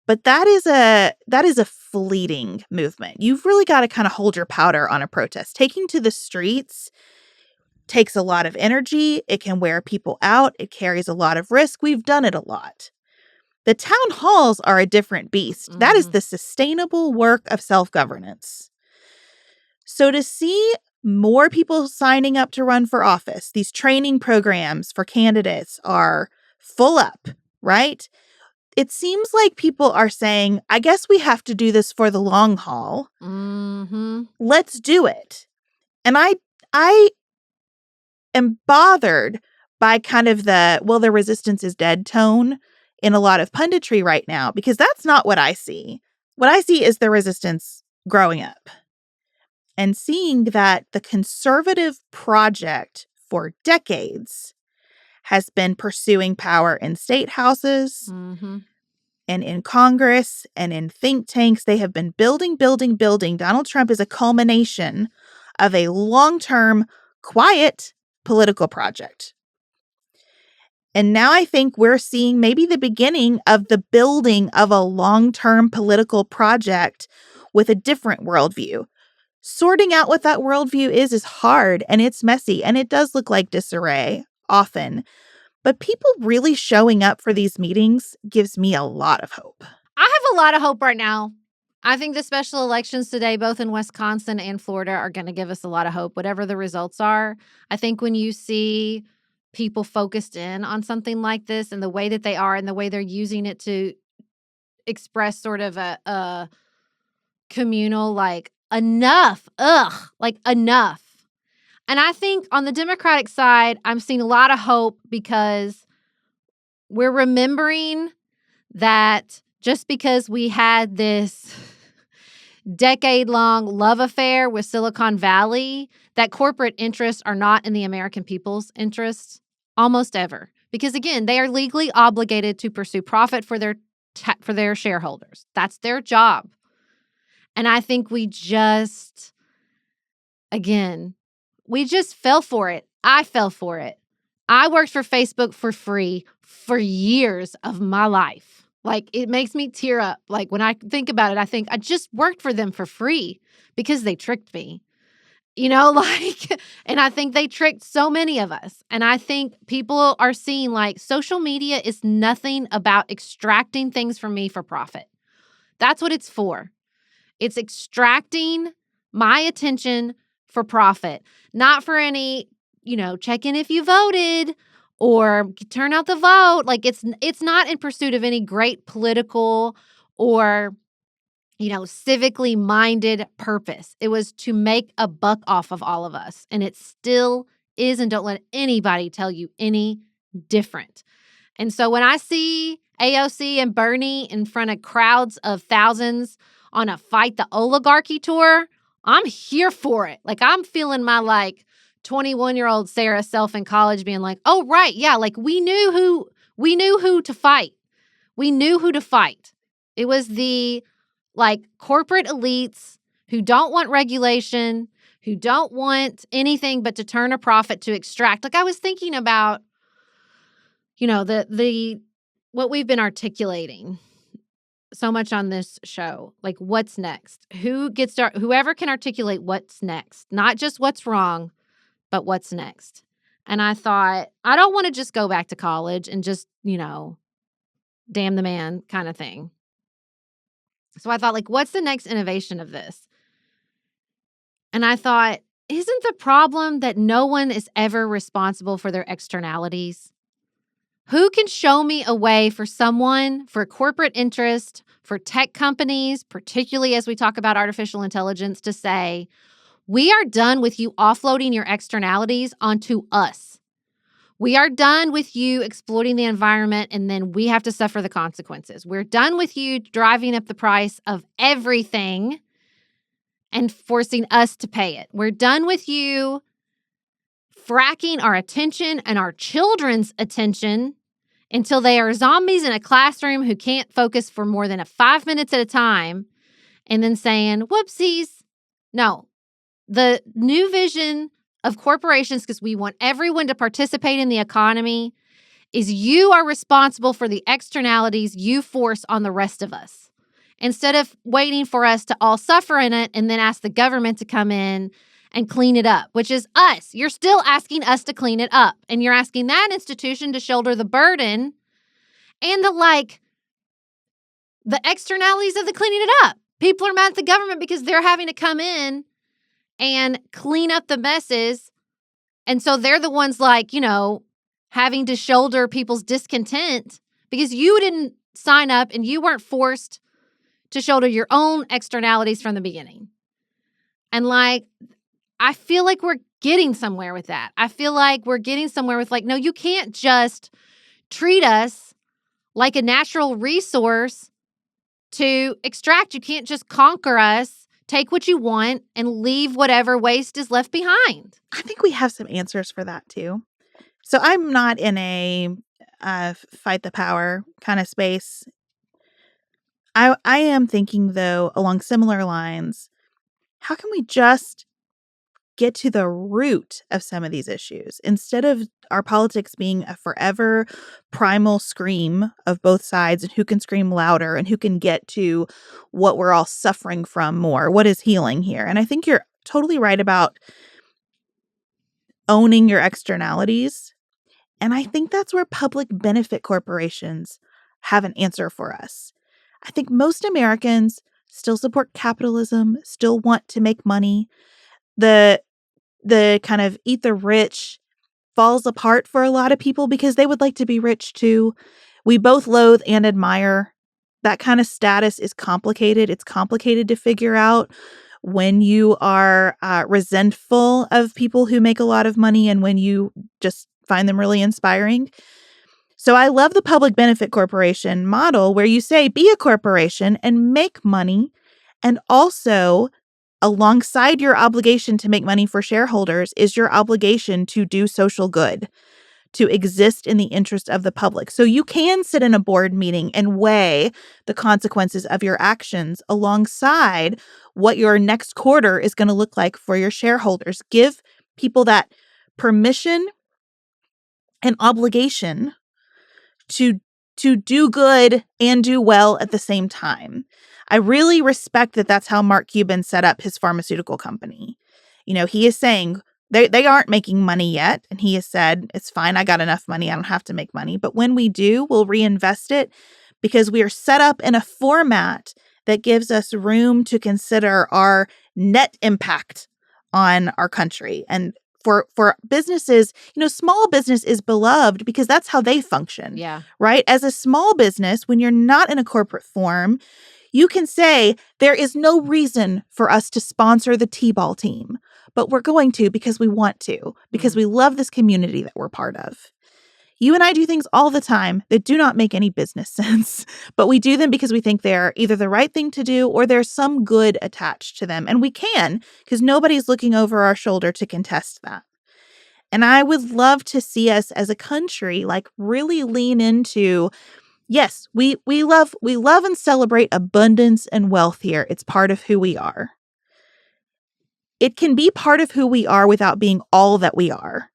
but that is a fleeting movement. You've really got to kind of hold your powder on a protest. Taking to the streets takes a lot of energy. It can wear people out. It carries a lot of risk. We've done it a lot. The town halls are a different beast. Mm-hmm. That is the sustainable work of self-governance. So to see more people signing up to run for office, these training programs for candidates are full up, right? It seems like people are saying, I guess we have to do this for the long haul. Mm-hmm. Let's do it. And I am bothered by kind of the resistance is dead tone in a lot of punditry right now, because that's not what I see. What I see is the resistance growing up and seeing that the conservative project for decades has been pursuing power in state houses and in Congress and in think tanks. They have been building. Donald Trump is a culmination of a long-term, quiet political project. And now I think we're seeing maybe the beginning of the building of a long-term political project with a different worldview. Sorting out what that worldview is hard, and it's messy, and it does look like disarray often. But people really showing up for these meetings gives me a lot of hope. I have a lot of hope right now. I think the special elections today, both in Wisconsin and Florida, are going to give us a lot of hope, whatever the results are. I think when you see people focused in on something like this and the way that they are and the way they're using it to express sort of a communal, like, enough. Enough. And I think on the Democratic side, I'm seeing a lot of hope because we're remembering that just because we had this decade-long love affair with Silicon Valley, that corporate interests are not in the American people's interests almost ever. Because again, they are legally obligated to pursue profit for their shareholders. That's their job. And I think we just again, we just fell for it. I fell for it. I worked for Facebook for free for years of my life. Like, it makes me tear up. Like, when I think about it, I think I just worked for them for free because they tricked me. Like, and I think they tricked so many of us. And I think people are seeing, like, social media is nothing about extracting things from me for profit. That's what it's for. It's extracting my attention for profit, not for any, check in if you voted or turn out the vote. Like, it's not in pursuit of any great political or civically minded purpose. It was to make a buck off of all of us. And it still is. And don't let anybody tell you any different. And so when I see AOC and Bernie in front of crowds of thousands on a Fight the Oligarchy tour, I'm here for it. Like, I'm feeling my 21-year-old Sarah self in college being like, oh, right. Yeah. Like, we knew who to fight. We knew who to fight. It was the corporate elites who don't want regulation, who don't want anything but to turn a profit to extract. Like, I was thinking about, the what we've been articulating so much on this show. Like, what's next? Whoever can articulate what's next, not just what's wrong, but what's next. And I thought, I don't want to just go back to college and just, damn the man kind of thing. So I thought, what's the next innovation of this? And I thought, isn't the problem that no one is ever responsible for their externalities? Who can show me a way for someone, for corporate interest, for tech companies, particularly as we talk about artificial intelligence, to say, we are done with you offloading your externalities onto us. We are done with you exploiting the environment, and then we have to suffer the consequences. We're done with you driving up the price of everything and forcing us to pay it. We're done with you fracking our attention and our children's attention until they are zombies in a classroom who can't focus for more than 5 minutes at a time, and then saying, whoopsies. No, the new vision of corporations, because we want everyone to participate in the economy, is you are responsible for the externalities you force on the rest of us. Instead of waiting for us to all suffer in it and then ask the government to come in and clean it up, which is us. You're still asking us to clean it up. And you're asking that institution to shoulder the burden and the externalities of the cleaning it up. People are mad at the government because they're having to come in and clean up the messes. And so they're the ones having to shoulder people's discontent because you didn't sign up and you weren't forced to shoulder your own externalities from the beginning. And I feel like we're getting somewhere with that. I feel like we're getting somewhere with no, you can't just treat us like a natural resource to extract. You can't just conquer us, take what you want, and leave whatever waste is left behind. I think we have some answers for that too. So I'm not in a fight the power kind of space. I am thinking, though, along similar lines, how can we just get to the root of some of these issues instead of our politics being a forever primal scream of both sides and who can scream louder and who can get to what we're all suffering from more? What is healing here? And I think you're totally right about owning your externalities. And I think that's where public benefit corporations have an answer for us. I think most Americans still support capitalism, still want to make money. The kind of eat the rich falls apart for a lot of people because they would like to be rich too. We both loathe and admire. That kind of status is complicated. It's complicated to figure out when you are resentful of people who make a lot of money and when you just find them really inspiring. So I love the public benefit corporation model where you say, be a corporation and make money. And also, alongside your obligation to make money for shareholders is your obligation to do social good, to exist in the interest of the public. So you can sit in a board meeting and weigh the consequences of your actions alongside what your next quarter is going to look like for your shareholders. Give people that permission and obligation to do good and do well at the same time. I really respect that that's how Mark Cuban set up his pharmaceutical company. He is saying they aren't making money yet, and he has said, it's fine, I got enough money, I don't have to make money. But when we do, we'll reinvest it because we are set up in a format that gives us room to consider our net impact on our country. And for businesses, small business is beloved because that's how they function. Yeah. Right? As a small business, when you're not in a corporate form, you can say there is no reason for us to sponsor the T-ball team, but we're going to because we want to, because we love this community that we're part of. You and I do things all the time that do not make any business sense, but we do them because we think they're either the right thing to do or there's some good attached to them. And we can, because nobody's looking over our shoulder to contest that. And I would love to see us as a country really lean into, yes, we love and celebrate abundance and wealth here. It's part of who we are. It can be part of who we are without being all that we are.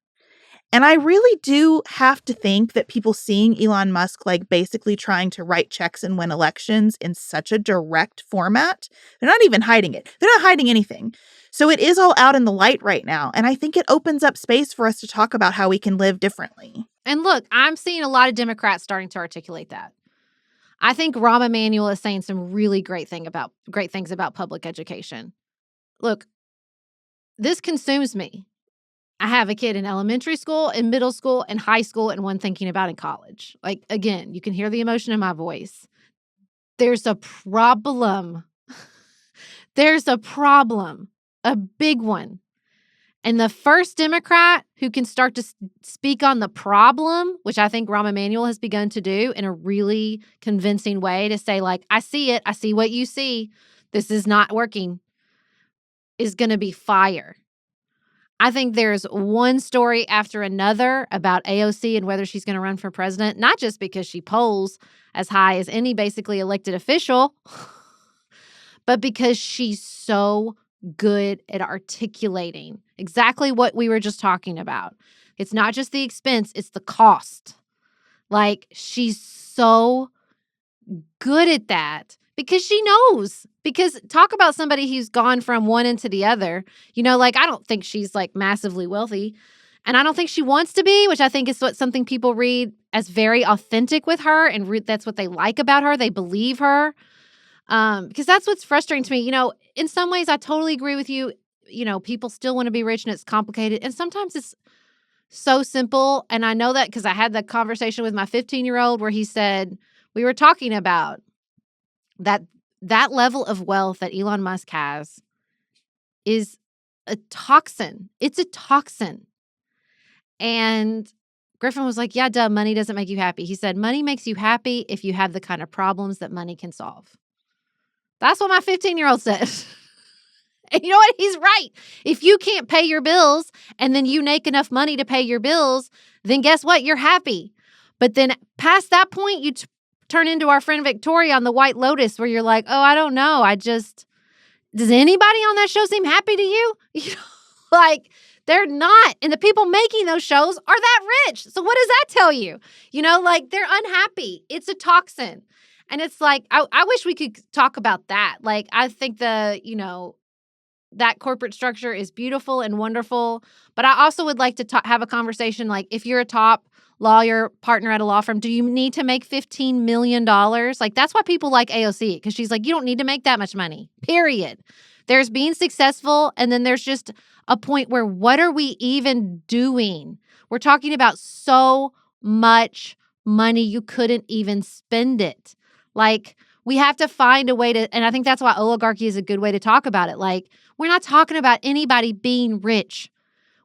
And I really do have to think that people seeing Elon Musk basically trying to write checks and win elections in such a direct format, they're not even hiding it. They're not hiding anything. So it is all out in the light right now. And I think it opens up space for us to talk about how we can live differently. And look, I'm seeing a lot of Democrats starting to articulate that. I think Rahm Emanuel is saying some really great things about public education. Look, this consumes me. I have a kid in elementary school, in middle school, in high school, and one thinking about in college. Again, you can hear the emotion in my voice. There's a problem. There's a problem, a big one. And the first Democrat who can start to speak on the problem, which I think Rahm Emanuel has begun to do in a really convincing way to say, I see it. I see what you see. This is not working, is going to be fire. I think there's one story after another about AOC and whether she's going to run for president, not just because she polls as high as any basically elected official, but because she's so good at articulating exactly what we were just talking about. It's not just the expense, it's the cost. She's so good at that because she knows. Because talk about somebody who's gone from one into the other. I don't think she's massively wealthy. And I don't think she wants to be, which I think is what something people read as very authentic with her. And that's what they like about her. They believe her. Because that's what's frustrating to me. In some ways, I totally agree with you. People still want to be rich and it's complicated. And sometimes it's so simple. And I know that because I had that conversation with my 15-year-old where he said, we were talking about that level of wealth that Elon Musk has is a toxin. It's a toxin. And Griffin was like, yeah, duh, money doesn't make you happy. He said, money makes you happy if you have the kind of problems that money can solve. That's what my 15-year-old said. And you know what? He's right. If you can't pay your bills and then you make enough money to pay your bills, then guess what? You're happy. But then past that point, you turn into our friend Victoria on the White Lotus where you're like, oh, I don't know. Does anybody on that show seem happy to you? They're not. And the people making those shows are that rich. So what does that tell you? They're unhappy. It's a toxin. And it's I wish we could talk about that. I think that corporate structure is beautiful and wonderful. But I also would like to have a conversation if you're a top lawyer partner at a law firm, do you need to make $15 million? That's why people like AOC, because she's you don't need to make that much money, period. There's being successful, and then there's just a point where what are we even doing? We're talking about so much money, you couldn't even spend it. We have to find a way to, and I think that's why oligarchy is a good way to talk about it. We're not talking about anybody being rich.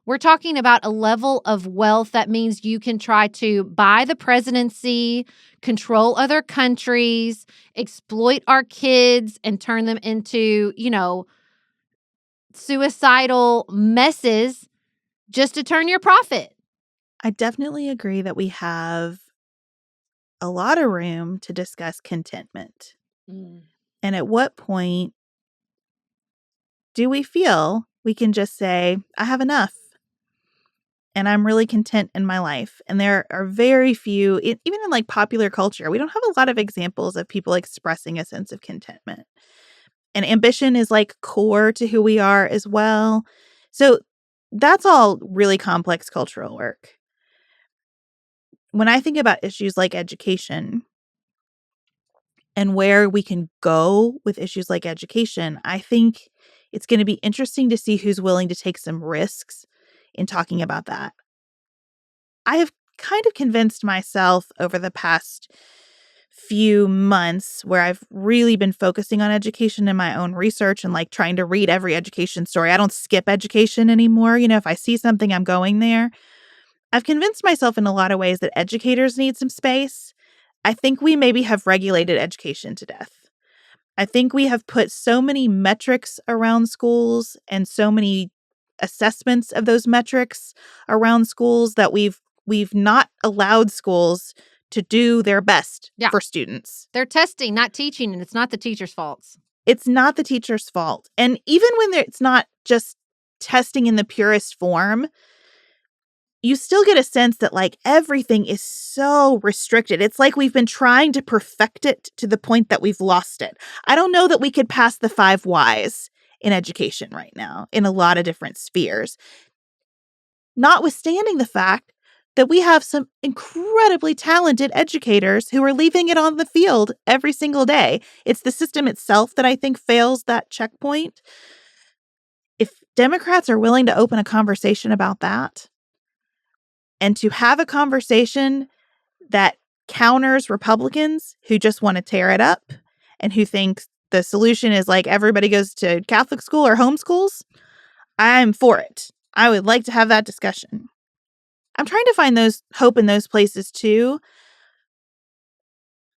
We're talking about a level of wealth that means you can try to buy the presidency, control other countries, exploit our kids, and turn them into, suicidal messes just to turn your profit. I definitely agree that we have a lot of room to discuss contentment. Mm. And at what point do we feel we can just say, I have enough and I'm really content in my life? And there are very few, even in like popular culture, we don't have a lot of examples of people expressing a sense of contentment. And ambition is like core to who we are as well. So that's all really complex cultural work. When I think about issues like education and where we can go with issues like education, I think it's going to be interesting to see who's willing to take some risks in talking about that. I have kind of convinced myself over the past few months where I've really been focusing on education in my own research and like trying to read every education story. I don't skip education anymore. You know, if I see something, I'm going there. I've convinced myself in a lot of ways that educators need some space. I think we maybe have regulated education to death. I think we have put so many metrics around schools and so many assessments of those metrics around schools that we've not allowed schools to do their best Yeah. for students. They're testing, not teaching, and it's not the teacher's faults. It's not the teacher's fault. And even when it's not just testing in the purest form, you still get a sense that like everything is so restricted. It's like we've been trying to perfect it to the point that we've lost it. I don't know that we could pass the 5 whys in education right now in a lot of different spheres. Notwithstanding the fact that we have some incredibly talented educators who are leaving it on the field every single day. It's the system itself that I think fails that checkpoint. If Democrats are willing to open a conversation about that, and to have a conversation that counters Republicans who just want to tear it up and who think the solution is like everybody goes to Catholic school or homeschools, I'm for it. I would like to have that discussion. I'm trying to find those hope in those places too.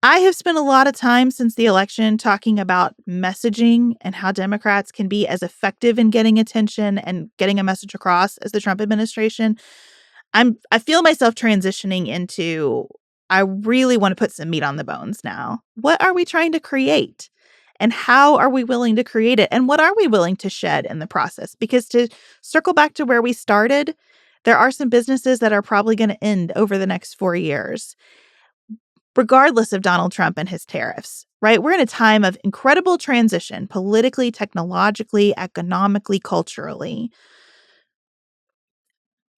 I have spent a lot of time since the election talking about messaging and how Democrats can be as effective in getting attention and getting a message across as the Trump administration. I feel myself transitioning into, I really want to put some meat on the bones now. What are we trying to create? And how are we willing to create it? And what are we willing to shed in the process? Because to circle back to where we started, there are some businesses that are probably going to end over the next 4 years, regardless of Donald Trump and his tariffs, right? We're in a time of incredible transition, politically, technologically, economically, culturally.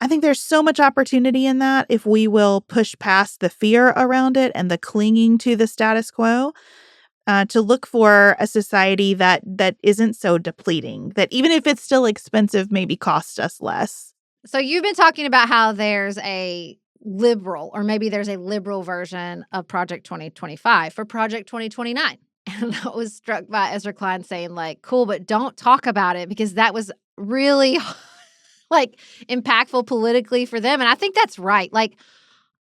I think there's so much opportunity in that if we will push past the fear around it and the clinging to the status quo, to look for a society that isn't so depleting, that even if it's still expensive, maybe costs us less. So you've been talking about how there's a liberal, or maybe there's a liberal version of Project 2025 for Project 2029. And I was struck by Ezra Klein saying like, cool, but don't talk about it because that was really like impactful politically for them. And I think that's right. Like,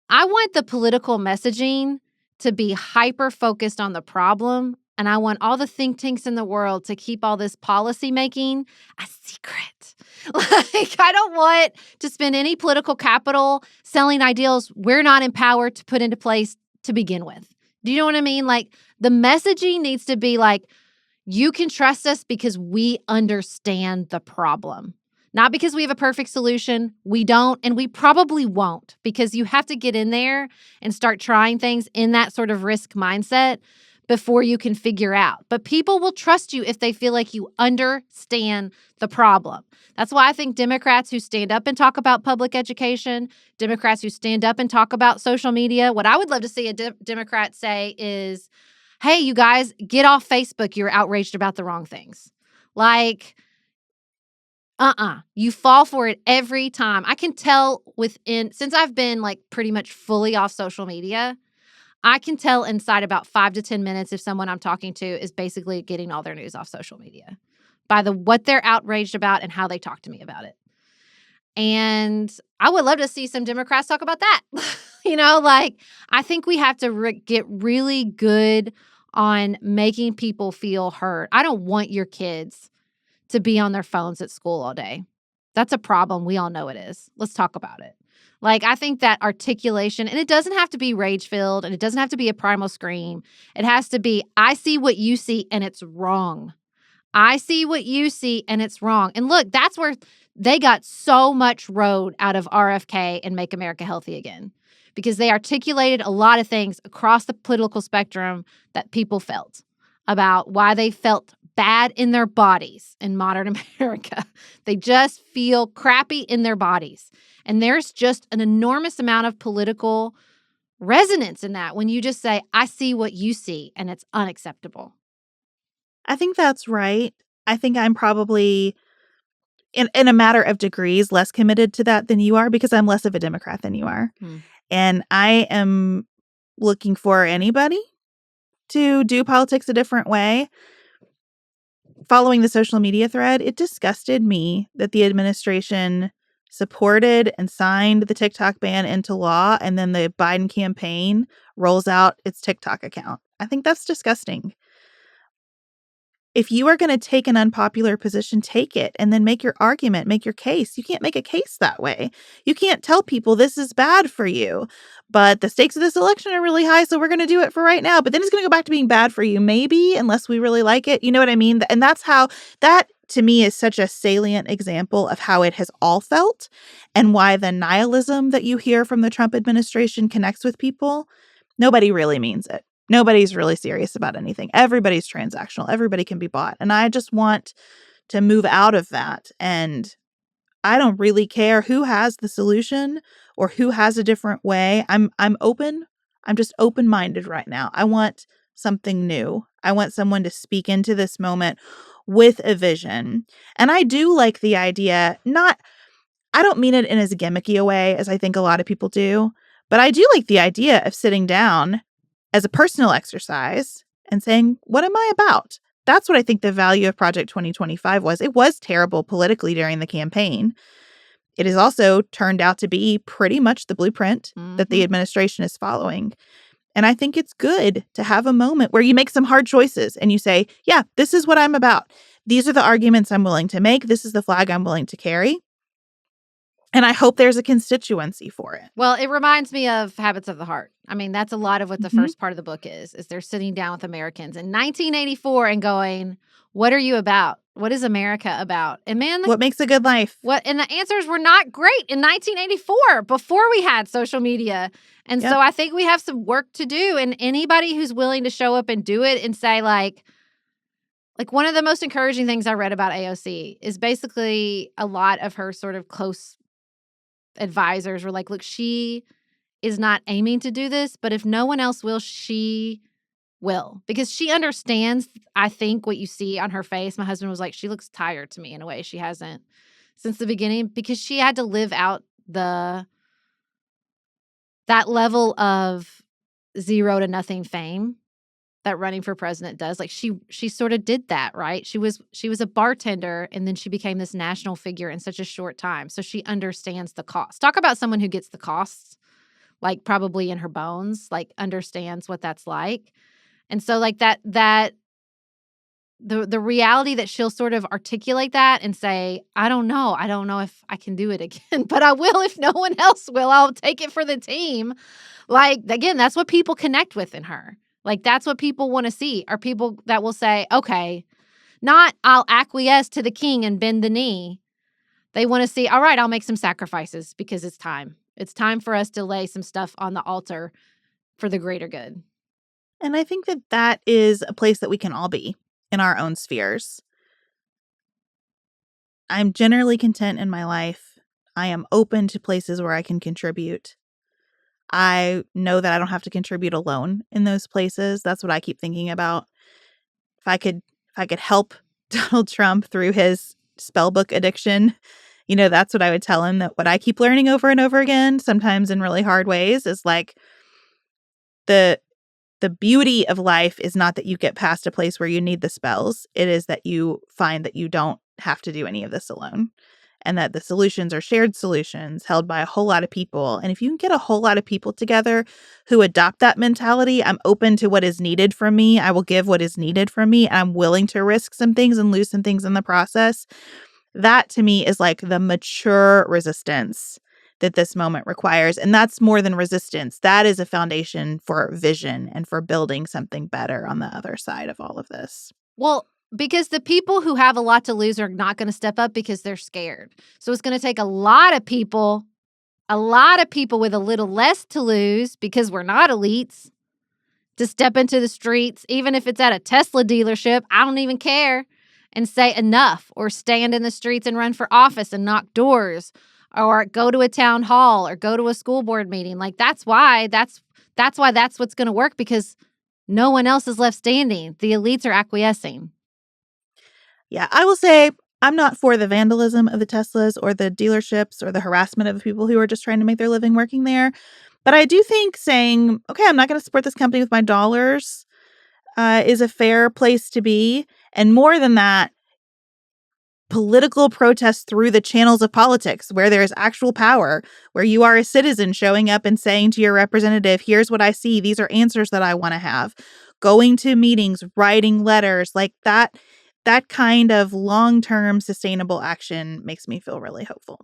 I want the political messaging to be hyper focused on the problem. And I want all the think tanks in the world to keep all this policy making a secret. Like, I don't want to spend any political capital selling ideals we're not empowered to put into place to begin with. Do you know what I mean? Like, the messaging needs to be like, you can trust us because we understand the problem. Not because we have a perfect solution. We don't, and we probably won't, because you have to get in there and start trying things in that sort of risk mindset before you can figure out. But people will trust you if they feel like you understand the problem. That's why I think Democrats who stand up and talk about public education, Democrats who stand up and talk about social media, what I would love to see a Democrat say is, hey, you guys, get off Facebook. You're outraged about the wrong things. Like, you fall for it every time. I can tell since I've been like pretty much fully off social media, I can tell inside about 5 to 10 minutes if someone I'm talking to is basically getting all their news off social media by what they're outraged about and how they talk to me about it. And I would love to see some Democrats talk about that. Like, I think we have to get really good on making people feel heard. I don't want your kids to be on their phones at school all day. That's a problem. We all know it is. Let's talk about it. Like, I think that articulation, and it doesn't have to be rage-filled, and it doesn't have to be a primal scream. It has to be, I see what you see, and it's wrong. I see what you see, and it's wrong. And look, that's where they got so much road out of RFK and Make America Healthy Again, because they articulated a lot of things across the political spectrum that people felt about why they felt bad in their bodies in modern America. They just feel crappy in their bodies. And there's just an enormous amount of political resonance in that when you just say, I see what you see, and it's unacceptable. I think that's right. I think I'm probably, in a matter of degrees, less committed to that than you are because I'm less of a Democrat than you are. And I am looking for anybody to do politics a different way. Following the social media thread, it disgusted me that the administration supported and signed the TikTok ban into law, and then the Biden campaign rolls out its TikTok account. I think that's disgusting. If you are going to take an unpopular position, take it and then make your argument, make your case. You can't make a case that way. You can't tell people this is bad for you, but the stakes of this election are really high, so we're going to do it for right now. But then it's going to go back to being bad for you, maybe, unless we really like it. You know what I mean? And that's how that, to me, is such a salient example of how it has all felt and why the nihilism that you hear from the Trump administration connects with people. Nobody really means it. Nobody's really serious about anything. Everybody's transactional. Everybody can be bought. And I just want to move out of that. And I don't really care who has the solution or who has a different way. I'm open. I'm just open-minded right now. I want something new. I want someone to speak into this moment with a vision. And I do like the idea, I don't mean it in as gimmicky a way as I think a lot of people do, but I do like the idea of sitting down as a personal exercise and saying, what am I about? That's what I think the value of Project 2025 was. It was terrible politically during the campaign. It has also turned out to be pretty much the blueprint that the administration is following. And I think it's good to have a moment where you make some hard choices and you say, yeah, this is what I'm about. These are the arguments I'm willing to make. This is the flag I'm willing to carry. And I hope there's a constituency for it. Well, it reminds me of Habits of the Heart. I mean, that's a lot of what the first part of the book is they're sitting down with Americans in 1984 and going, what are you about? What is America about? And man, what makes a good life? And the answers were not great in 1984 before we had social media. And so I think we have some work to do. And anybody who's willing to show up and do it and say like one of the most encouraging things I read about AOC is basically a lot of her sort of close advisors were like, look, she is not aiming to do this, but if no one else will, she will. Because she understands, I think, what you see on her face. My husband was like, she looks tired to me in a way she hasn't since the beginning because she had to live out that level of 0 to nothing fame that running for president does. Like she sort of did that, right? She was a bartender and then she became this national figure in such a short time. So she understands the cost. Talk about someone who gets the costs, like probably in her bones, like understands what that's like. And so like that the reality that she'll sort of articulate that and say, I don't know if I can do it again, but I will if no one else will. I'll take it for the team. Like, again, that's what people connect with in her. Like, that's what people want to see, are people that will say, okay, not I'll acquiesce to the king and bend the knee. They want to see, all right, I'll make some sacrifices because it's time. It's time for us to lay some stuff on the altar for the greater good. And I think that is a place that we can all be in our own spheres. I'm generally content in my life. I am open to places where I can contribute. I know that I don't have to contribute alone in those places. That's what I keep thinking about. If I could help Donald Trump through his spellbook addiction, that's what I would tell him, that what I keep learning over and over again, sometimes in really hard ways, is like the beauty of life is not that you get past a place where you need the spells. It is that you find that you don't have to do any of this alone. And that the solutions are shared solutions held by a whole lot of people. And if you can get a whole lot of people together who adopt that mentality, I'm open to what is needed from me. I will give what is needed from me. And I'm willing to risk some things and lose some things in the process. That to me is like the mature resistance that this moment requires. And that's more than resistance. That is a foundation for vision and for building something better on the other side of all of this. Well, because the people who have a lot to lose are not going to step up because they're scared. So it's going to take a lot of people with a little less to lose because we're not elites to step into the streets, even if it's at a Tesla dealership. I don't even care. And say enough, or stand in the streets and run for office and knock doors, or go to a town hall or go to a school board meeting. Like that's why that's what's going to work, because no one else is left standing. The elites are acquiescing. Yeah, I will say I'm not for the vandalism of the Teslas or the dealerships or the harassment of the people who are just trying to make their living working there. But I do think saying, okay, I'm not going to support this company with my dollars is a fair place to be. And more than that, political protest through the channels of politics where there is actual power, where you are a citizen showing up and saying to your representative, here's what I see. These are answers that I want to have. Going to meetings, writing letters, like that kind of long-term sustainable action makes me feel really hopeful.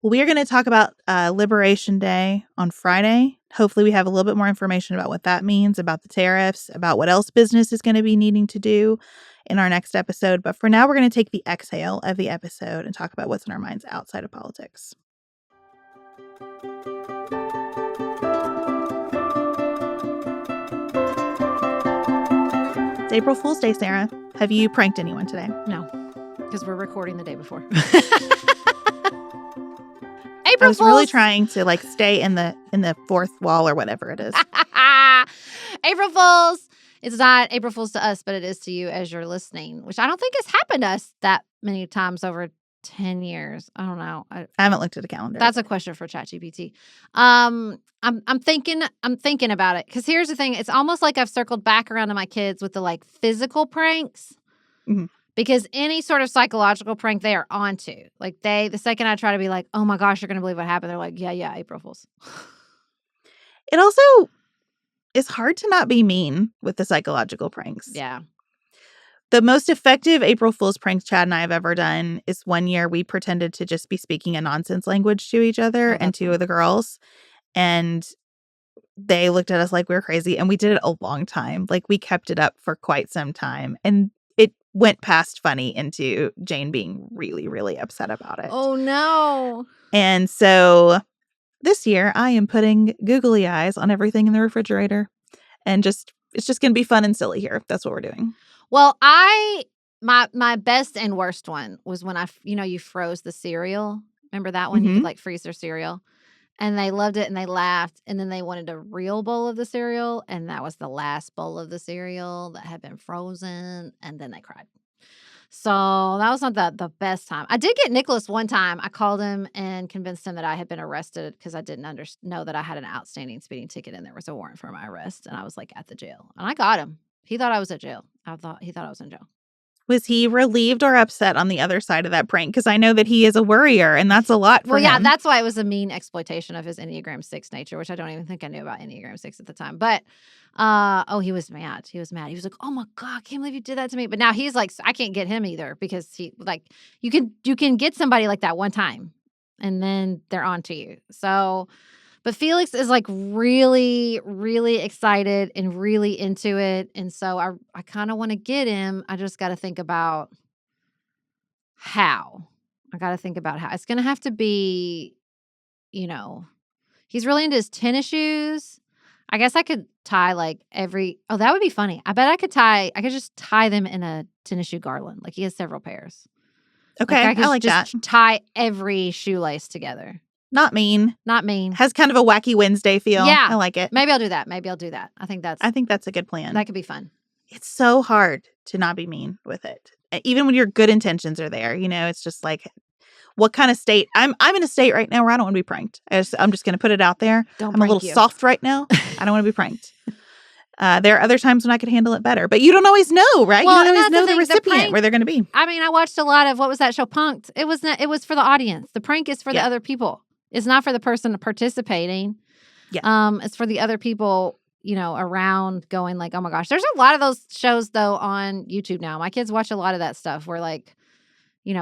Well, we are going to talk about Liberation Day on Friday. Hopefully we have a little bit more information about what that means, about the tariffs, about what else business is going to be needing to do in our next episode. But for now, we're going to take the exhale of the episode and talk about what's in our minds outside of politics. It's April Fool's Day, Sarah. Have you pranked anyone today? No, because we're recording the day before. I was really trying to like stay in the fourth wall or whatever it is. April Fools. It's not April Fools to us, but it is to you as you're listening, which I don't think has happened to us that many times over 10 years. I don't know. I haven't looked at the calendar. That's a question for ChatGPT. I'm thinking about it, because here's the thing. It's almost like I've circled back around to my kids with the like physical pranks. Mm-hmm. Because any sort of psychological prank they are onto. Like the second I try to be like, oh my gosh, you're going to believe what happened, they're like, yeah, April Fools. It also is hard to not be mean with the psychological pranks. Yeah. The most effective April Fool's pranks Chad and I have ever done is one year we pretended to just be speaking a nonsense language to each other and two of the girls. And they looked at us like we were crazy. And we did it a long time. Like we kept it up for quite some time. And it went past funny into Jane being really, really upset about it. Oh, no. And so this year I am putting googly eyes on everything in the refrigerator. And it's just going to be fun and silly here. That's what we're doing. Well, my best and worst one was when you froze the cereal. Remember that one? Mm-hmm. You could like freeze their cereal. And they loved it and they laughed. And then they wanted a real bowl of the cereal. And that was the last bowl of the cereal that had been frozen. And then they cried. So that was not the best time. I did get Nicholas one time. I called him and convinced him that I had been arrested because I didn't know that I had an outstanding speeding ticket and there was a warrant for my arrest. And I was like at the jail. And I got him. He thought I was at jail. He thought I was in jail. Was he relieved or upset on the other side of that prank? Because I know that he is a worrier, and that's a lot for him. Well, yeah, that's why it was a mean exploitation of his Enneagram 6 nature, which I don't even think I knew about Enneagram 6 at the time. But, he was mad. He was like, oh, my God, I can't believe you did that to me. But now he's like, I can't get him either, because he, like, you can get somebody like that one time, and then they're on to you. So... But Felix is like really, really excited and really into it. And so I kind of want to get him. I just got to think about how. It's going to have to be, he's really into his tennis shoes. I guess I could tie that would be funny. I bet I could just tie them in a tennis shoe garland. Like he has several pairs. Okay, I like just that. Tie every shoelace together. Not mean. Has kind of a wacky Wednesday feel. Yeah. I like it. Maybe I'll do that. I think that's a good plan. That could be fun. It's so hard to not be mean with it. Even when your good intentions are there, it's just like, what kind of state? I'm in a state right now where I don't want to be pranked. I'm just going to put it out there. I'm a little soft right now. I don't want to be pranked. There are other times when I could handle it better, but you don't always know, right? Well, you don't always know the recipient where they're going to be. I mean, I watched a lot of, what was that show, Punked? It was for the audience. The prank is for the other people. It's not for the person participating. Yeah. It's for the other people, around going like, oh my gosh. There's a lot of those shows though on YouTube now. My kids watch a lot of that stuff where like,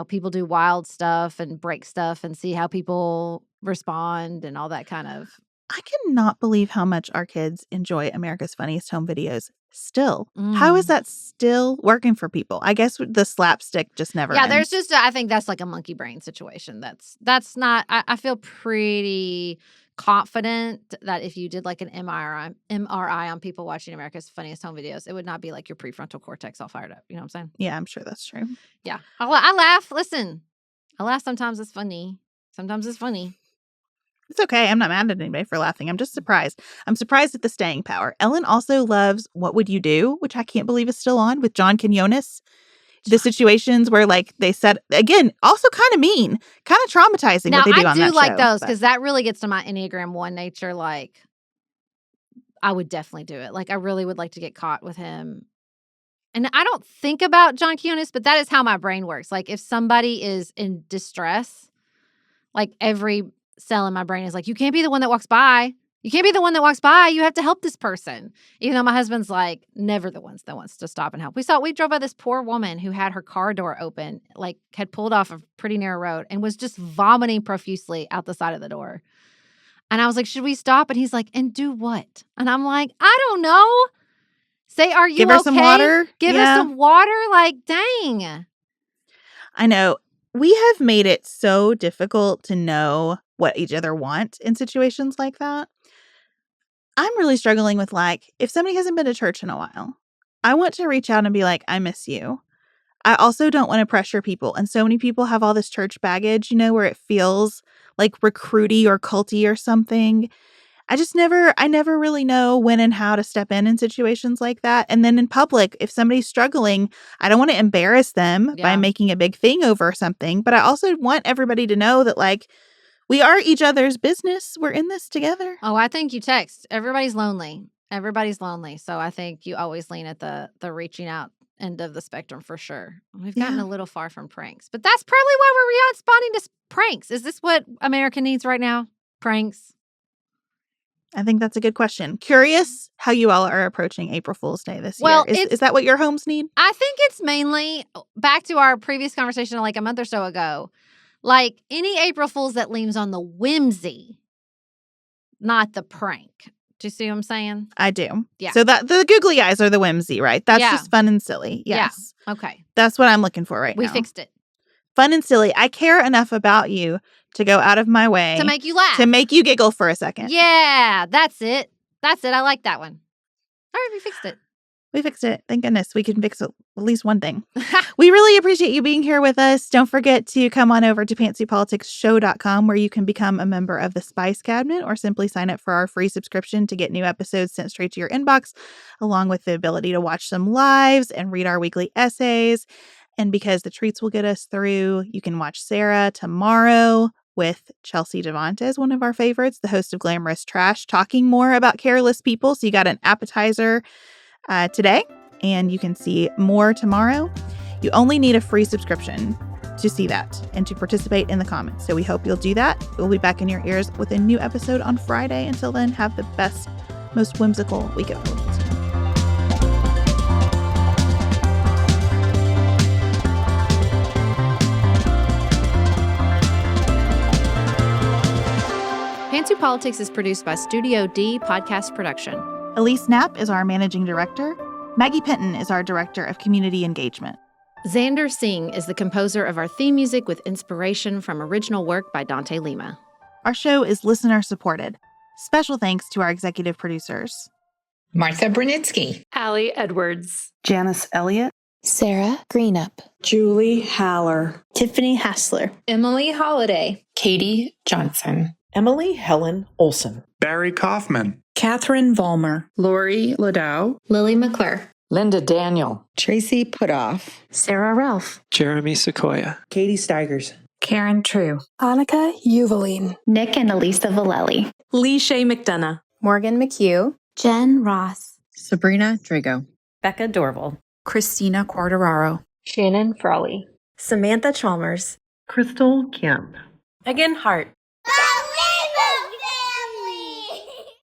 people do wild stuff and break stuff and see how people respond and all that kind of. I cannot believe how much our kids enjoy America's Funniest Home Videos still. How is that still working for people? I guess the slapstick just never ends. There's just, I think that's like a monkey brain situation. That's not, I feel pretty confident that if you did like an MRI on people watching America's Funniest Home Videos, it would not be like your prefrontal cortex all fired up. You know what I'm saying? Yeah, I'm sure that's true. Yeah. I laugh. Listen, I laugh. Sometimes it's funny. It's okay. I'm not mad at anybody for laughing. I'm just surprised. I'm surprised at the staying power. Ellen also loves What Would You Do, which I can't believe is still on with John Quinones. The situations where like they said, again, also kind of mean, kind of traumatizing what they do on that show. Now, I do like those because that really gets to my Enneagram 1 nature. Like, I would definitely do it. Like, I really would like to get caught with him. And I don't think about John Quinones, but that is how my brain works. Like, if somebody is in distress, like every cell in my brain is like, you can't be the one that walks by. You can't be the one that walks by. You have to help this person. Even though my husband's like never the ones that wants to stop and help. We drove by this poor woman who had her car door open, like had pulled off a pretty narrow road and was just vomiting profusely out the side of the door. And I was like, should we stop? And he's like, and do what? And I'm like, I don't know. Say, are you okay? Give her some water. Give her some water. Like, dang. I know. We have made it so difficult to know what each other want in situations like that. I'm really struggling with, like, if somebody hasn't been to church in a while, I want to reach out and be like, I miss you. I also don't want to pressure people. And so many people have all this church baggage, where it feels like recruity or culty or something. I never really know when and how to step in situations like that. And then in public, if somebody's struggling, I don't want to embarrass them by making a big thing over something. But I also want everybody to know that, like, we are each other's business. We're in this together. Oh, I think you text. Everybody's lonely. So I think you always lean at the reaching out end of the spectrum for sure. We've gotten a little far from pranks. But that's probably why we're responding to pranks. Is this what America needs right now? Pranks? I think that's a good question. Curious how you all are approaching April Fool's Day this year. Is that what your homes need? I think it's mainly back to our previous conversation like a month or so ago. Like any April Fool's that leans on the whimsy, not the prank. Do you see what I'm saying? I do. Yeah. So that the googly eyes are the whimsy, right? That's just fun and silly. Yes. Yeah. Okay. That's what I'm looking for now. We fixed it. Fun and silly. I care enough about you to go out of my way to make you laugh, to make you giggle for a second. Yeah, that's it. I like that one. All right, we fixed it. We fixed it. Thank goodness. We can fix at least one thing. We really appreciate you being here with us. Don't forget to come on over to pantsuitpoliticsshow.com where you can become a member of the Spice Cabinet or simply sign up for our free subscription to get new episodes sent straight to your inbox, along with the ability to watch some lives and read our weekly essays. And because the treats will get us through, you can watch Sarah tomorrow with Chelsea Devantes, one of our favorites, the host of Glamorous Trash, talking more about careless people. So you got an appetizer today, and you can see more tomorrow. You only need a free subscription to see that and to participate in the comments. So we hope you'll do that. We'll be back in your ears with a new episode on Friday. Until then, have the best, most whimsical week of the world. Pantsuit Politics is produced by Studio D Podcast Production. Elise Knapp is our managing director. Maggie Penton is our director of community engagement. Xander Singh is the composer of our theme music with inspiration from original work by Dante Lima. Our show is listener supported. Special thanks to our executive producers: Martha Brunitsky, Allie Edwards, Janice Elliott, Sarah Greenup, Julie Haller, Tiffany Hassler, Emily Holiday, Katie Johnson, Emily Helen Olson, Barry Kaufman, Catherine Vollmer, Lori Ladow, Lily McClure, Linda Daniel, Tracy Putoff, Sarah Ralph, Jeremy Sequoia, Katie Steigers, Karen True, Annika Uvaline, Nick and Elisa Vallely, Lee Shea McDonough, Morgan McHugh, Jen Ross, Sabrina Drago, Becca Dorval, Christina Quartararo, Shannon Frawley, Samantha Chalmers, Crystal Kemp, Megan Hart,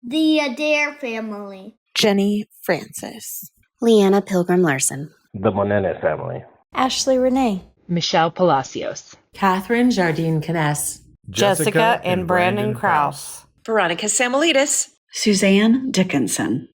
The Adair family. Jenny Francis, Leanna Pilgrim Larson, The Monene family. Ashley Renee, Michelle Palacios, Catherine Jardine-Canes, Jessica and Brandon Krause, Veronica Samuelidis, Suzanne Dickinson,